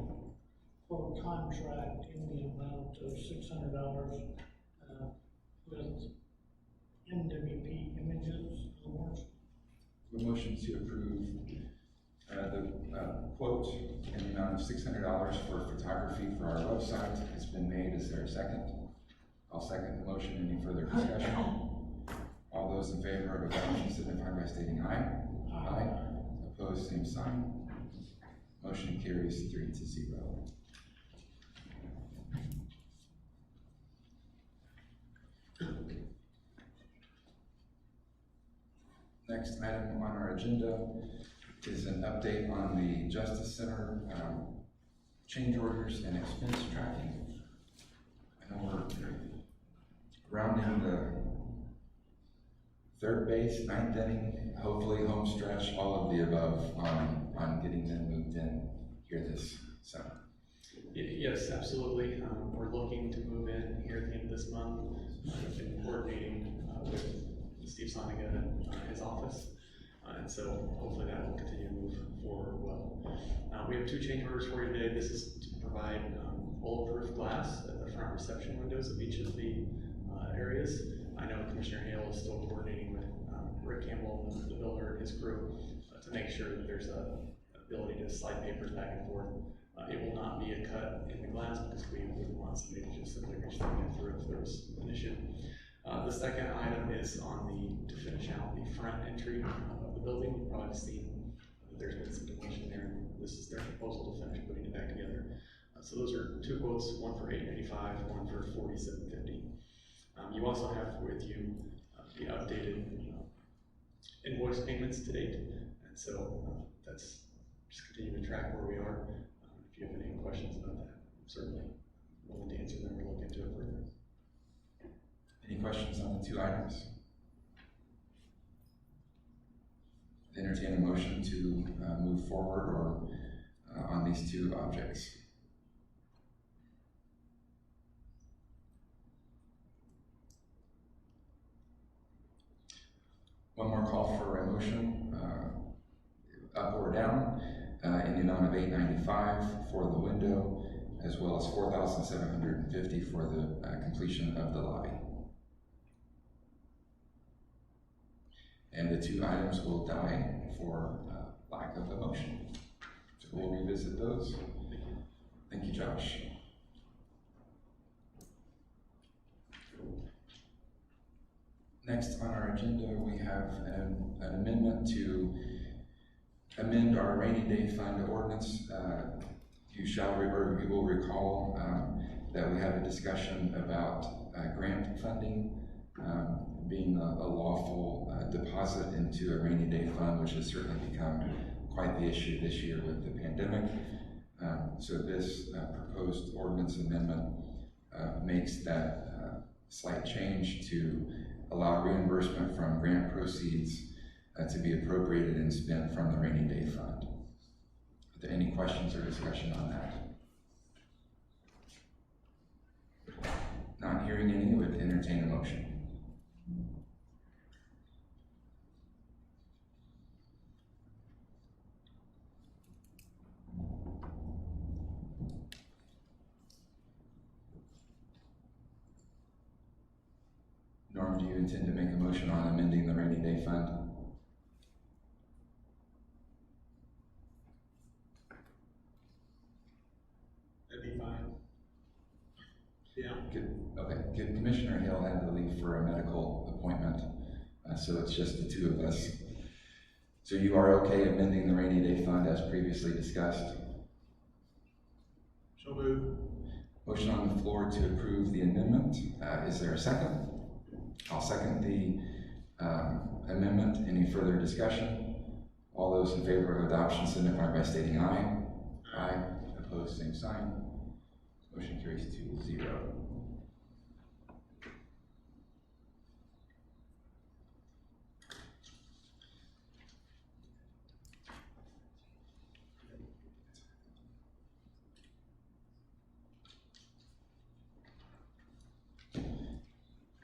S6: quote contract in the amount of $600 with MWP Images Awards.
S4: The motion to approve the quote in the amount of $600 for photography for our website has been made. Is there a second? I'll second the motion. Any further discussion? All those in favor of adoption signify by stating aye. Aye. Opposed, same sign. Motion carries 3-0. Next item on our agenda is an update on the Justice Center change orders and expense tracking. I know we're rounding the third base, ninth inning, hopefully home stretch, all of the above on getting them moved in here this summer.
S8: Yes, absolutely. We're looking to move in here at the end of this month. I've been coordinating with Steve Soniga at his office. And so hopefully that will continue to move forward well. We have two change orders for you today. This is to provide bulletproof glass at the front reception windows of each of the areas. I know Commissioner Hale is still coordinating with Rick Campbell, the builder, and his crew to make sure that there's a ability to slide papers back and forth. It will not be a cut in the glass because we wouldn't want somebody to just simply reach through if there was an issue. The second item is to finish out the front entry of the building. You've probably seen that there's been some demolition there, and this is their proposal to finish putting it back together. So those are two quotes, one for $895, one for $4750. You also have with you the updated invoice payments to date, and so that's just continuing to track where we are. If you have any questions about that, I'm certainly willing to answer them or look into it further.
S4: Any questions on the two items? Entertain a motion to move forward or on these two objects. One more call for a motion, up or down, in the amount of $895 for the window, as well as $4,750 for the completion of the lobby. And the two items will die for lack of a motion. So we'll revisit those. Thank you, Josh. Next on our agenda, we have an amendment to amend our rainy day fund ordinance. You will recall that we had a discussion about grant funding being a lawful deposit into a rainy day fund, which has certainly become quite the issue this year with the pandemic. So this proposed ordinance amendment makes that slight change to allow reimbursement from grant proceeds to be appropriated and spent from the rainy day fund. Are there any questions or discussion on that? Not hearing any, would entertain a motion. Norm, do you intend to make a motion on amending the rainy day fund?
S8: That'd be fine. Yeah.
S4: Good. Okay. Good. Commissioner Hill had to leave for a medical appointment, so it's just the two of us. So you are okay amending the rainy day fund as previously discussed?
S16: So moved.
S4: Motion on the floor to approve the amendment. Is there a second? I'll second the amendment. Any further discussion? All those in favor of adoption signify by stating aye. Aye. Opposed, same sign. Motion carries 2-0.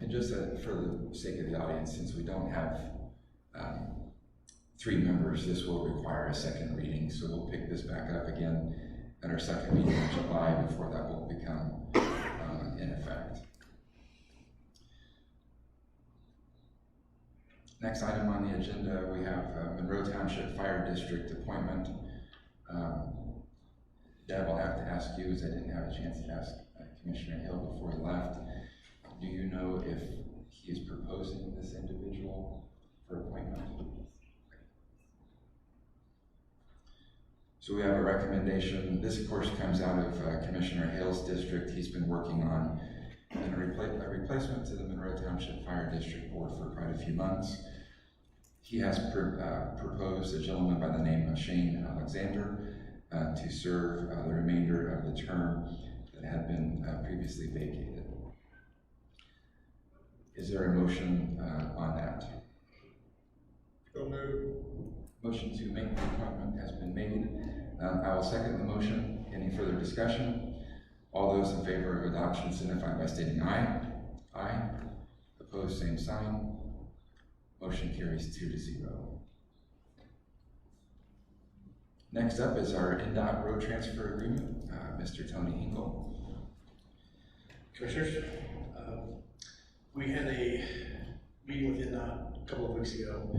S4: And just for the sake of the audience, since we don't have 3 members, this will require a second reading, so we'll pick this back up again at our second meeting in July before that will become in effect. Next item on the agenda, we have Monroe Township Fire District appointment. Deb, I'll have to ask you, as I didn't have a chance to ask Commissioner Hill before he left. Do you know if he is proposing this individual for appointment? So we have a recommendation. This, of course, comes out of Commissioner Hale's district. He's been working on a replacement to the Monroe Township Fire District Board for quite a few months. He has proposed a gentleman by the name of Shane Alexander to serve the remainder of the term that had been previously vacated. Is there a motion on that?
S16: So moved.
S4: Motion to make the appointment has been made. I will second the motion. Any further discussion? All those in favor of adoption signify by stating aye. Aye. Opposed, same sign. Motion carries 2-0. Next up is our NDOT road transfer agreement. Mr. Tony Hinkle.
S9: Commissioners, we had a meeting with NDOT a couple of weeks ago,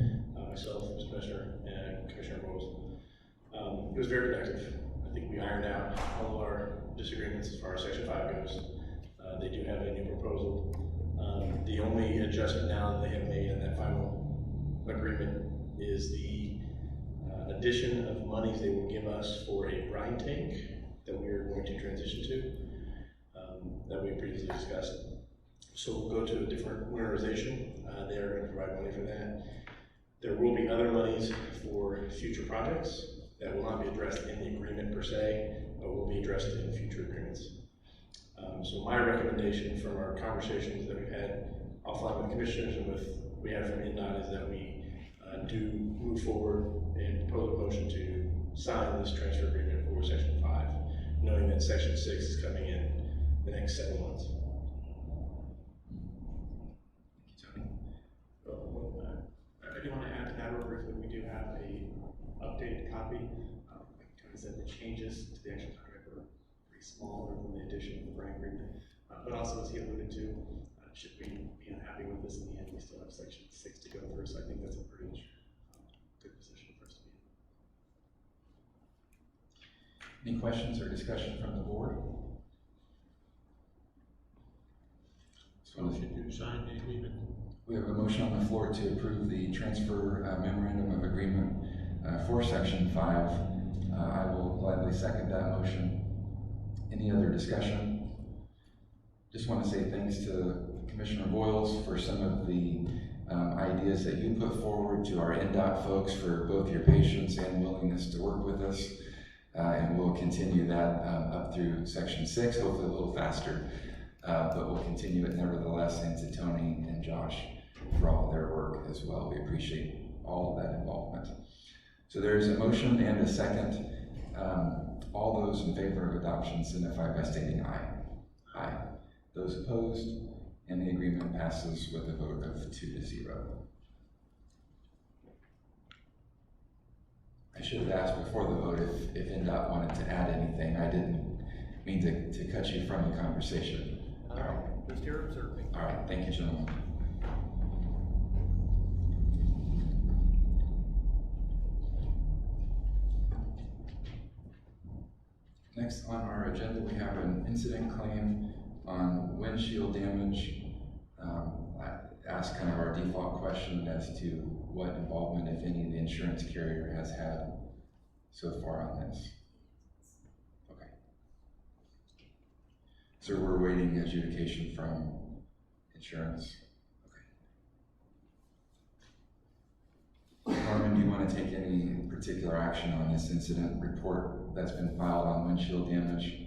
S9: myself, Mr. Commissioner, and Commissioner Rose. It was very productive. I think we ironed out all of our disagreements as far as Section 5 goes. They do have a new proposal. The only adjustment now that they have made in that final agreement is the addition of monies they will give us for a brine tank that we are going to transition to, that we previously discussed. So we'll go to a different winterization. They are going to provide money for that. There will be other monies for future projects that will not be addressed in the agreement per se, but will be addressed in future agreements. So my recommendation from our conversations that we've had offline with commissioners and with we have from NDOT is that we do move forward and propose a motion to sign this transfer agreement for Section 5, knowing that Section 6 is coming in the next 7 months.
S8: I do want to add to that real briefly. We do have a updated copy. Like Tony said, the changes to the actual contract were pretty small other than the addition of the brine agreement. But also, as he alluded to, should we be unhappy with this in the end, we still have Section 6 to go through. So I think that's a pretty good position for us to be in.
S4: Any questions or discussion from the board?
S16: Motion to sign the agreement.
S4: We have a motion on the floor to approve the transfer memorandum of agreement for Section 5. I will gladly second that motion. Any other discussion? Just want to say thanks to Commissioner Boyles for some of the ideas that you put forward, to our NDOT folks for both your patience and willingness to work with us. And we'll continue that up through Section 6, hopefully a little faster. But we'll continue it nevertheless, and to Tony and Josh for all of their work as well. We appreciate all of that involvement. So there is a motion and a second. All those in favor of adoption signify by stating aye. Aye. Those opposed, and the agreement passes with a vote of 2-0. I should have asked before the vote if NDOT wanted to add anything. I didn't mean to cut you from the conversation. All right.
S3: Just here, certainly.
S4: All right, thank you, gentlemen. Next on our agenda, we have an incident claim on windshield damage. I asked kind of our default question as to what involvement, if any, the insurance carrier has had so far on this. Okay. So we're waiting adjudication from insurance. Okay. Norman, do you want to take any particular action on this incident report that's been filed on windshield damage?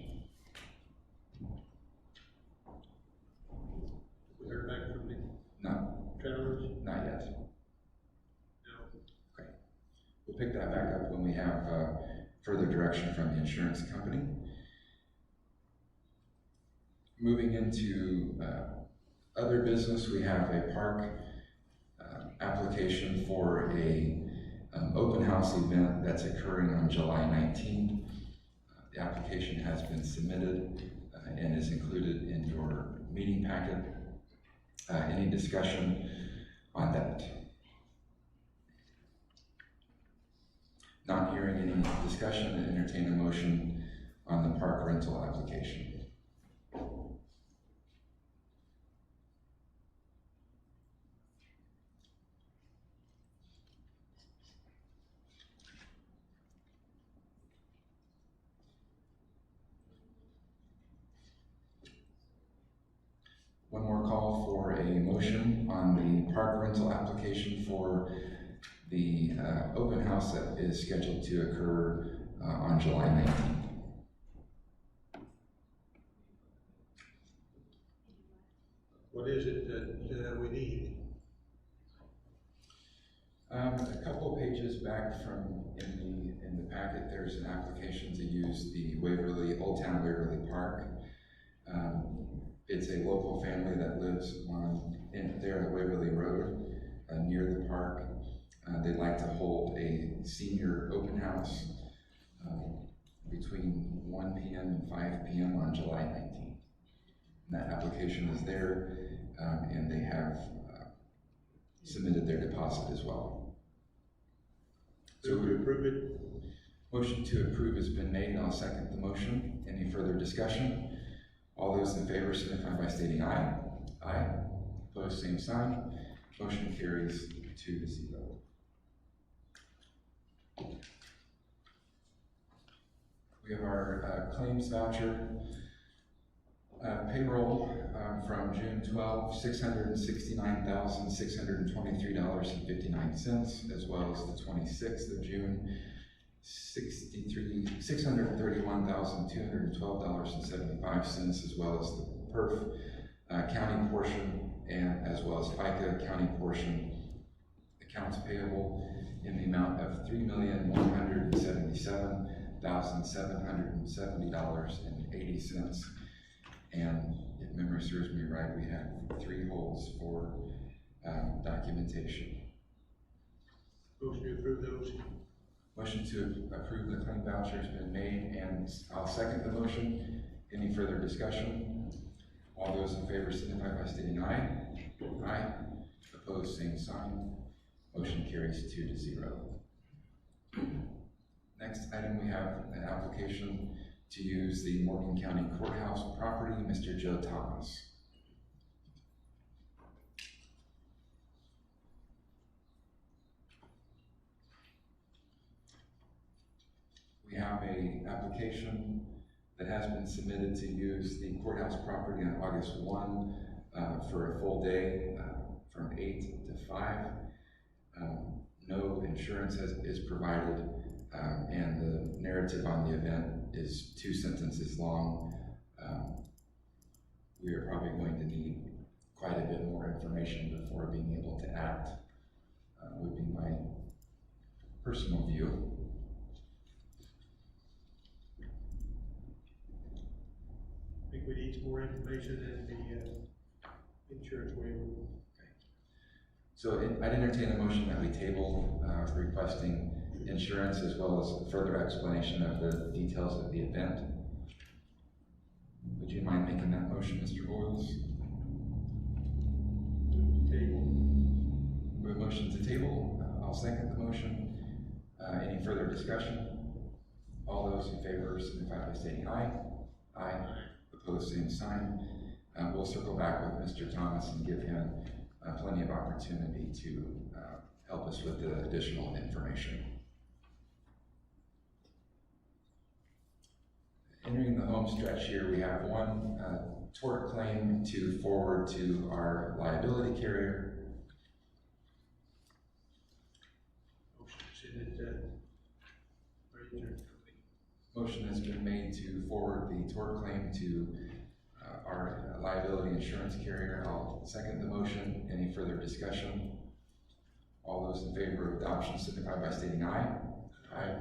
S16: We heard back from the
S4: No.
S16: travelers?
S4: Not yet.
S16: No.
S4: Okay. We'll pick that back up when we have further direction from the insurance company. Moving into other business, we have a park application for a open house event that's occurring on July 19th. The application has been submitted and is included in your meeting packet. Any discussion on that? Not hearing any discussion, entertain a motion on the park rental application. One more call for a motion on the park rental application for the open house that is scheduled to occur on July 19th.
S16: What is it that we need?
S4: A couple of pages back from in the packet, there's an application to use the Old Town Waverly Park. It's a local family that lives there at Waverly Road, near the park. They'd like to hold a senior open house between 1 p.m. and 5 p.m. on July 19th. And that application is there, and they have submitted their deposit as well. So
S16: we approve it.
S4: Motion to approve has been made. I'll second the motion. Any further discussion? All those in favor signify by stating aye. Aye. Opposed, same sign. Motion carries 2-0. We have our claims voucher. Payroll from June 12, $669,623.59, as well as the 26th of June, $631,212.75, as well as the PERF county portion, and as well as FICA county portion accounts payable in the amount of $3,177,770.80. And if memory serves me right, we have 3 holds for documentation.
S16: Motion to approve those.
S4: Motion to approve the claim voucher has been made, and I'll second the motion. Any further discussion? All those in favor signify by stating aye. Aye. Opposed, same sign. Motion carries 2-0. Next item, we have an application to use the Morgan County Courthouse property, Mr. Joe Thomas. We have an application that has been submitted to use the courthouse property on August 1 for a full day from 8 to 5. No insurance is provided, and the narrative on the event is 2 sentences long. We are probably going to need quite a bit more information before being able to act, would be my personal view.
S16: I think we need some more information than the insurance waiver.
S4: So I'd entertain a motion that we table requesting insurance as well as further explanation of the details of the event. Would you mind making that motion, Mr. Boyles?
S16: Table.
S4: We have a motion to table. I'll second the motion. Any further discussion? All those in favor signify by stating aye. Aye. Opposed, same sign. We'll circle back with Mr. Thomas and give him plenty of opportunity to help us with the additional information. Entering the home stretch here, we have one tort claim to forward to our liability carrier. Motion has been made to forward the tort claim to our liability insurance carrier. I'll second the motion. Any further discussion? All those in favor of adoption signify by stating aye. Aye.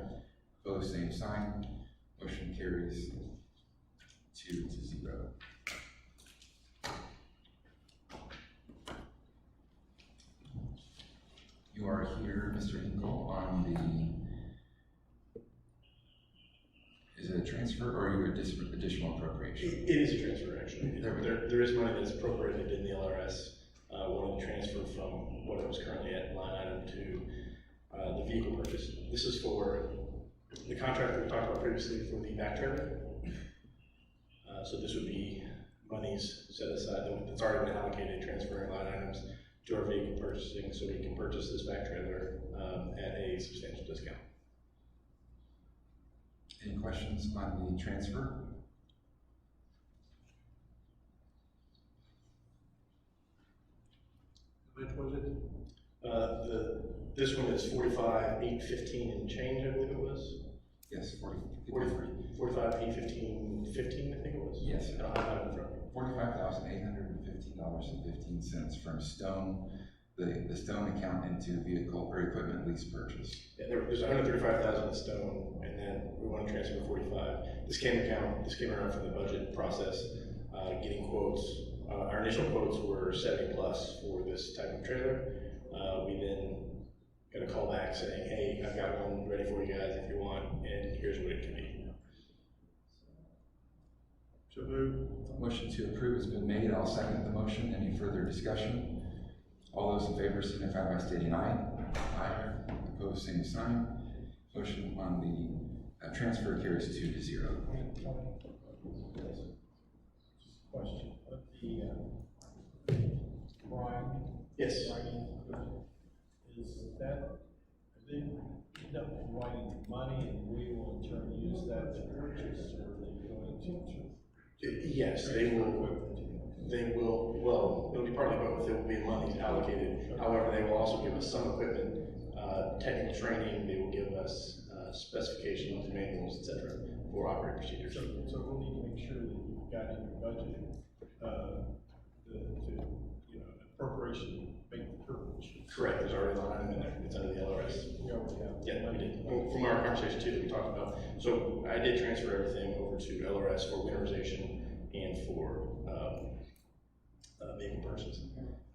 S4: Opposed, same sign. Motion carries 2-0. You are here, Mr. Hinkle, on the, is it a transfer or are you additional appropriation?
S18: It is a transfer, actually. There is money that's appropriated in the LRS. Wanted to transfer from what it was currently at line item to the vehicle purchase. This is for the contract we talked about previously for the back trailer. So this would be monies set aside that's already been allocated, transferring line items to our vehicle purchasing so we can purchase this back trailer at a substantial discount.
S4: Any questions on the transfer?
S16: How much was it?
S18: This one is 45,815 and change, I believe it was.
S4: Yes,
S18: 45,815.15, I think it was.
S4: Yes.
S18: I don't have it in front of me.
S4: $45,815.15 from Stone the stone account into vehicle or equipment lease purchase.
S18: Yeah, there's 135,000 in stone, and then we want to transfer 45. This came around from the budget process, getting quotes. Our initial quotes were 70 plus for this type of trailer. We then got a call back saying, hey, I've got one ready for you guys if you want, and here's what it can be.
S16: So move.
S4: Motion to approve has been made. I'll second the motion. Any further discussion? All those in favor signify by stating aye. Aye. Opposed, same sign. Motion on the transfer carries 2-0.
S3: Question, Brian?
S18: Yes.
S3: Is that, they end up providing money and we will in turn use that to purchase, or are they going to?
S18: Yes, they will, well, it'll be partly both. There will be money allocated. However, they will also give us some equipment, technical training. They will give us specifications, manuals, etc. for operating procedures.
S3: So we'll need to make sure that you've got in your budget, appropriation to make the purchase.
S18: Correct, there's already a line item in there. It's under the LRS.
S3: We already have.
S18: Yeah, we did. From our conversation too that we talked about. So I did transfer everything over to LRS for winterization and for vehicle purchases.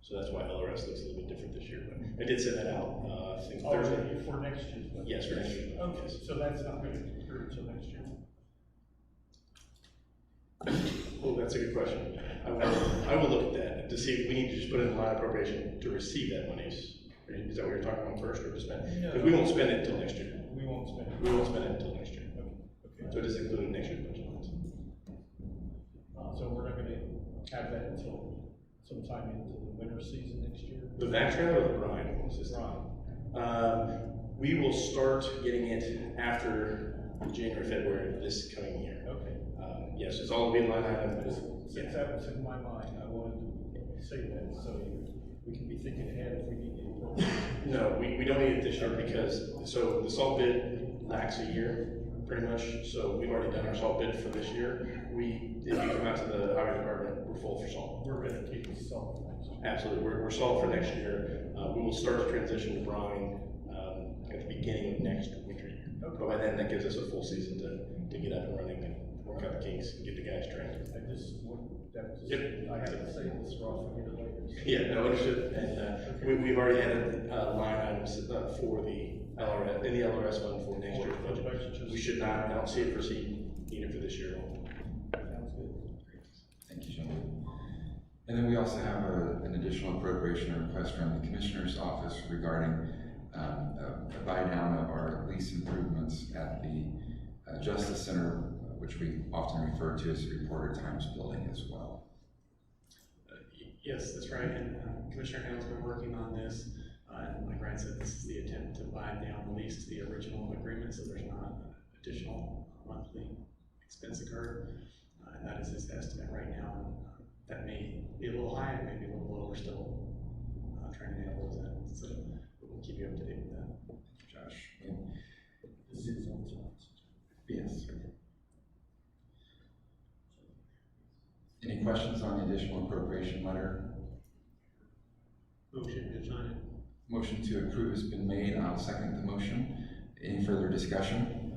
S18: So that's why LRS looks a little bit different this year. But I did send that out, I think Thursday.
S3: For next year's budget?
S18: Yes, for next year.
S3: Okay,
S18: Yes.
S3: so that's not going to be through until next year?
S18: Oh, that's a good question. I will look at that to see if we need to just put in a line appropriation to receive that money. Is that what you're talking about first, or to spend?
S3: No.
S18: Because we won't spend it until next year.
S3: We won't spend it.
S18: We won't spend it until next year.
S3: Okay.
S18: So it is included in next year's budget.
S3: So we're not going to have that until sometime into the winter season next year?
S18: The vac trailer or the brine system?
S3: Brine.
S18: We will start getting it after January, February of this coming year.
S3: Okay.
S18: Yes, it's all being line item.
S3: Since that was in my mind, I wanted to say that so we can be thinking ahead if we need to appropriate.
S18: No, we don't need it this year because, so the salt bid lacks a year, pretty much. So we've already done our salt bid for this year. If you come out to the highway department, we're full for salt.
S3: We're going to keep the salt for next year.
S18: Absolutely, we're salt for next year. We will start to transition to brine at the beginning of next winter year. Okay. But by then, that gives us a full season to get up and running and work out the kinks and get the guys trained.
S3: I have to say this, or I'll forget it later.
S18: Yeah, no, understood. And we've already added line items for the LRS, in the LRS fund for next year's budget. We should not, I don't see it proceed either for this year.
S3: Sounds good.
S4: Thank you, gentlemen. And then we also have an additional appropriation request from the Commissioner's Office regarding a buy down of our lease improvements at the Justice Center, which we often refer to as the Reporter Times building as well.
S8: Yes, that's right, and Commissioner Hale's been working on this, and like Ryan said, this is the attempt to buy down the lease to the original agreement, so there's not additional monthly expense incurred, and that is his estimate right now, and that may be a little high, it may be a little low, we're still trying to nail those in, so we'll keep you up to date with that.
S4: Josh?
S3: This is on top.
S4: Yes. Any questions on the additional appropriation letter?
S16: Motion to sign it.
S4: Motion to approve has been made. I'll second the motion. Any further discussion?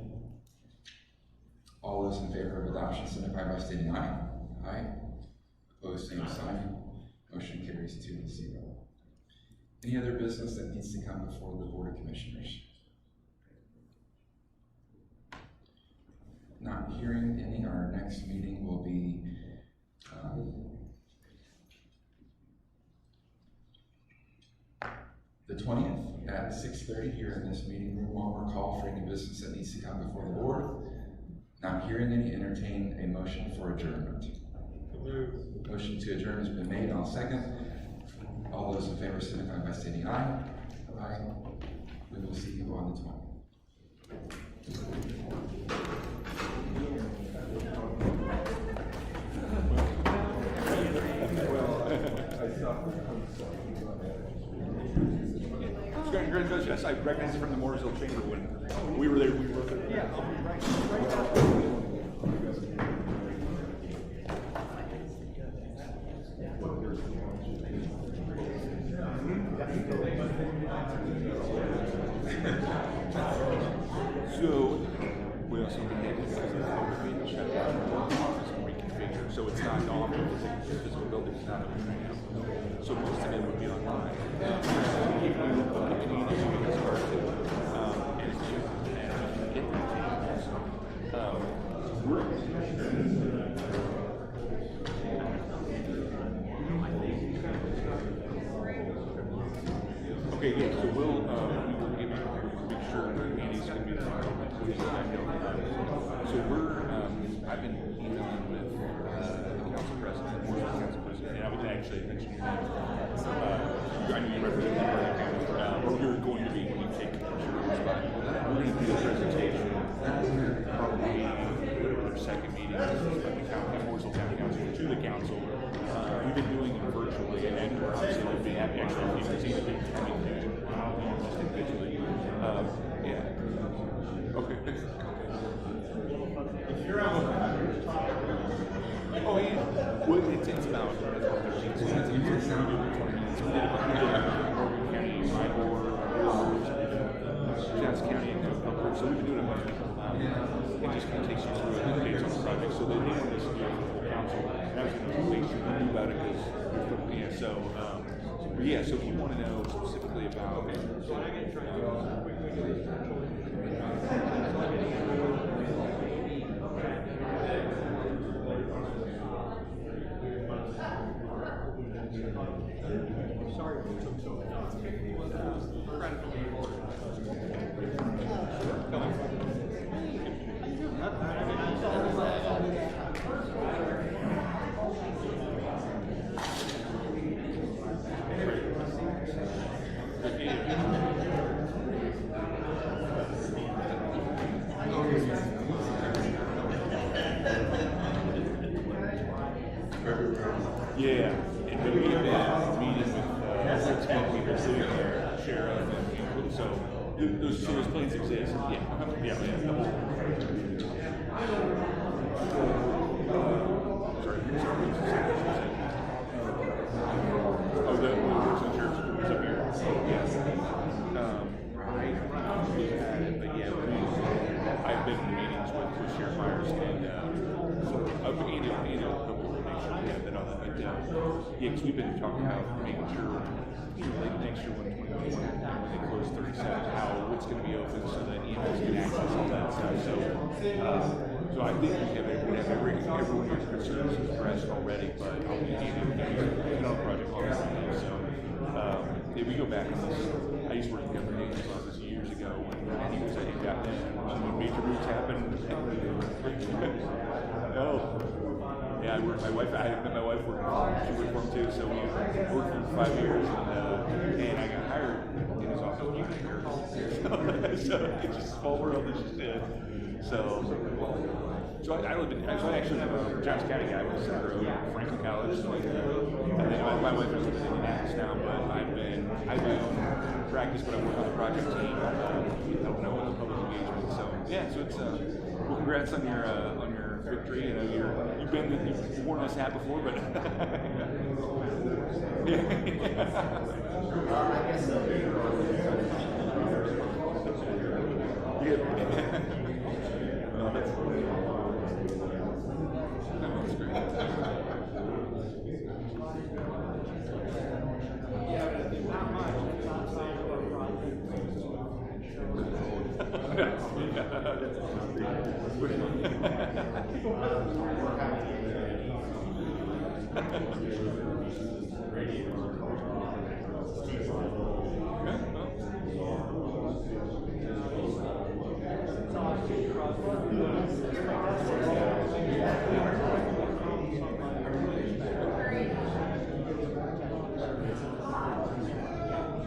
S4: All those in favor of adoption signify by stating aye. Aye. Opposed, same sign. Motion carries 2-0. Any other business that needs to come before the Board of Commissioners? Not hearing any. Our next meeting will be the 20th at 6:30 here in this meeting room. One more call for any business that needs to come before the board. Not hearing any, entertain a motion for adjournment. Motion to adjourn has been made. I'll second. All those in favor signify by stating aye. Aye. We will see you on the 20th.
S19: Congratulations, I recognize it from the Mooresville Chamber when we were there. Yeah, right. this will be needed because of the COVID being shut down, the office will reconfigure, so it's not all the physical building is not open right now. So most of it would be online. And it's just, and get that okay, yeah, so we'll, we will give you, make sure that Andy's going to be the one. So we're, I've been emailing with the council president, and I would actually mention your name. I know you represent the county, or you're going to be when you take your spot. We're going to do a presentation, probably their second meeting of the county, Mooresville County Council, to the council. We've been doing it virtually, and obviously we'd be happy actually if you can see the big coming to just individually. Yeah. Okay. If you're on. Oh yeah. Well, it's about 13. So it's 20 minutes. We did Morgan County, my board, Johnson County, and Public. So we've been doing it about it just kind of takes you through updates on the project. So they need this to do with the council. And I was going to make sure you knew about it because yeah. So yeah. So if you want to know specifically about.
S3: Sorry if it took so long.
S19: Yeah, and we've been meeting with people sitting there, sheriff, and so those plans exist. Yeah. Sorry. Oh, the church was up here. Yes. But yeah, I've been in meetings with Sheriff Myers and Andy will make sure we have that on that. But yeah, because we've been talking about making sure, like next year when they close 37, what's going to be open so that EMS can access all that stuff. So I think we have everyone here's concerns addressed already, but I'll be on project all the time. So if we go back on this, I used to work in Governor Nathan's office years ago when he was at Gatton, and when major moves happened. Yeah, I worked. My wife worked. She worked for him too. So we worked for 5 years, and I got hired in his office. So it's just a small world. It's just so I live in. I actually am a Johnson County guy. I was center of Franklin College. So and then my wife lives in Indianapolis now, but I've been practice, but I work on the project team, helping out with the public engagement. So yeah, so it's well, congrats on your victory. You know, you've worn this hat before, but yeah.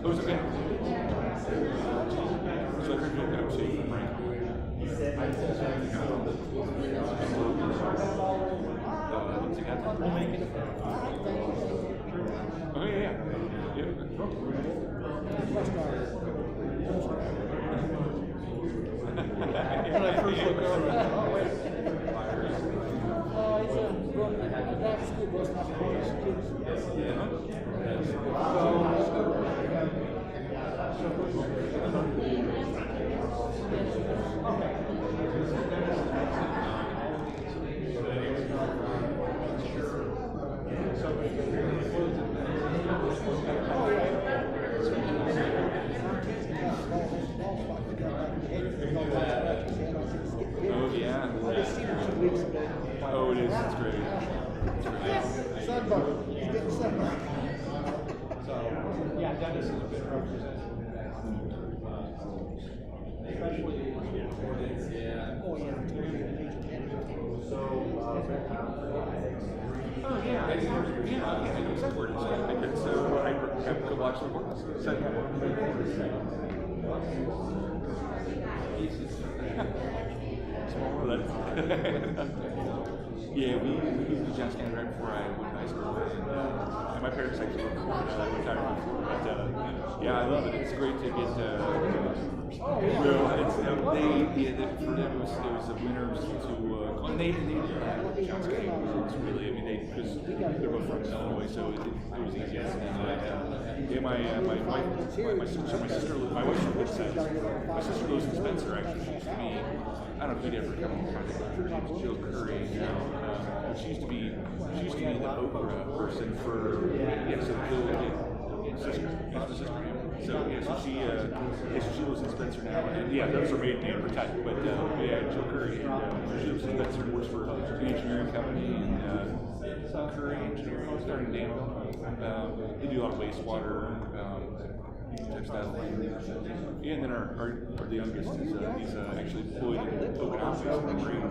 S19: Oh, it's okay. So I heard you go to Frank. Oh, yeah. When I first looked over, it's a back school bus, not the kids. Oh yeah. Oh, it is. It's great.
S3: Sunburn. He's getting sunburned.
S16: So, yeah, Dennis is a bit representative of that. Especially, yeah.
S3: Oh, yeah.
S19: Oh yeah, I know exactly where it is. I think it's I could watch the book. Yeah, we moved to Johnstown right before I went to high school, and my parents actually retired before. But yeah, I love it. It's great to get. Well, it's for them it was the winners to and they Johnstown was really. I mean because they're both from Illinois, so it was easy. And yeah, my sister lives in Spencer actually. She used to be. I don't know if you'd ever come across her. Her name was Jill Curry. She used to be the Oprah person for so Jill sister. So she lives in Spencer now, and that's her maiden name, her type. But Jill Curry, and she lives in Spencer and works for an engineering company, and Curry Engineering started in Danville. They do a lot of wastewater. Textile. Yeah, and then our the youngest is he's actually deployed in Okinawa Marine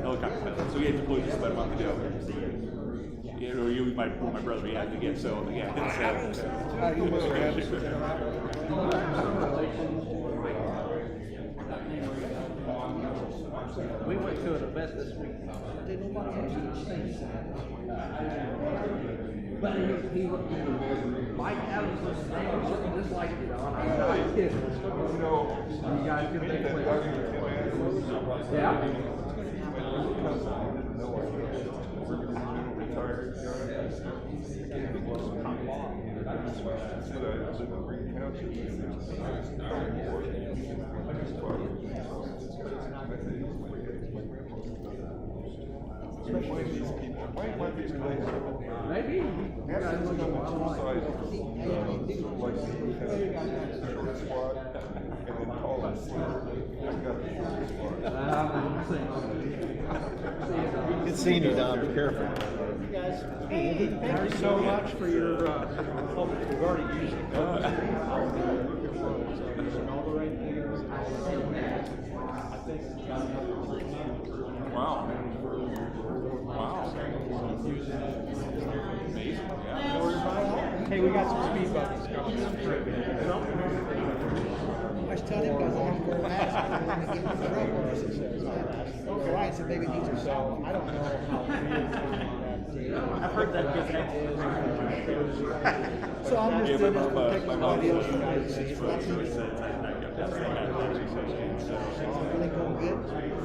S19: helicopter pilot. So he had deployed just about a month ago. Yeah, or you, my brother, yeah, again. So yeah,
S7: We went to an event this week. But he Mike Adams was just like it on. I'm not kidding. You guys can think of it. Yeah. Maybe.
S3: Good seeing you, Don. Be careful.
S16: Hey, thank you so much for your, we've already used it. All the right things. I think.
S19: Wow. Amazing. Yeah.
S16: Hey, we got some speed bumps coming.
S3: I was telling him guys I have to wear a mask. I'm going to get in trouble. So I said maybe these are so. I don't know how.
S16: I've heard that good.
S3: So I'm just doing this to protect
S19: my
S3: somebody else. You guys see.
S19: It's
S3: Everything going good?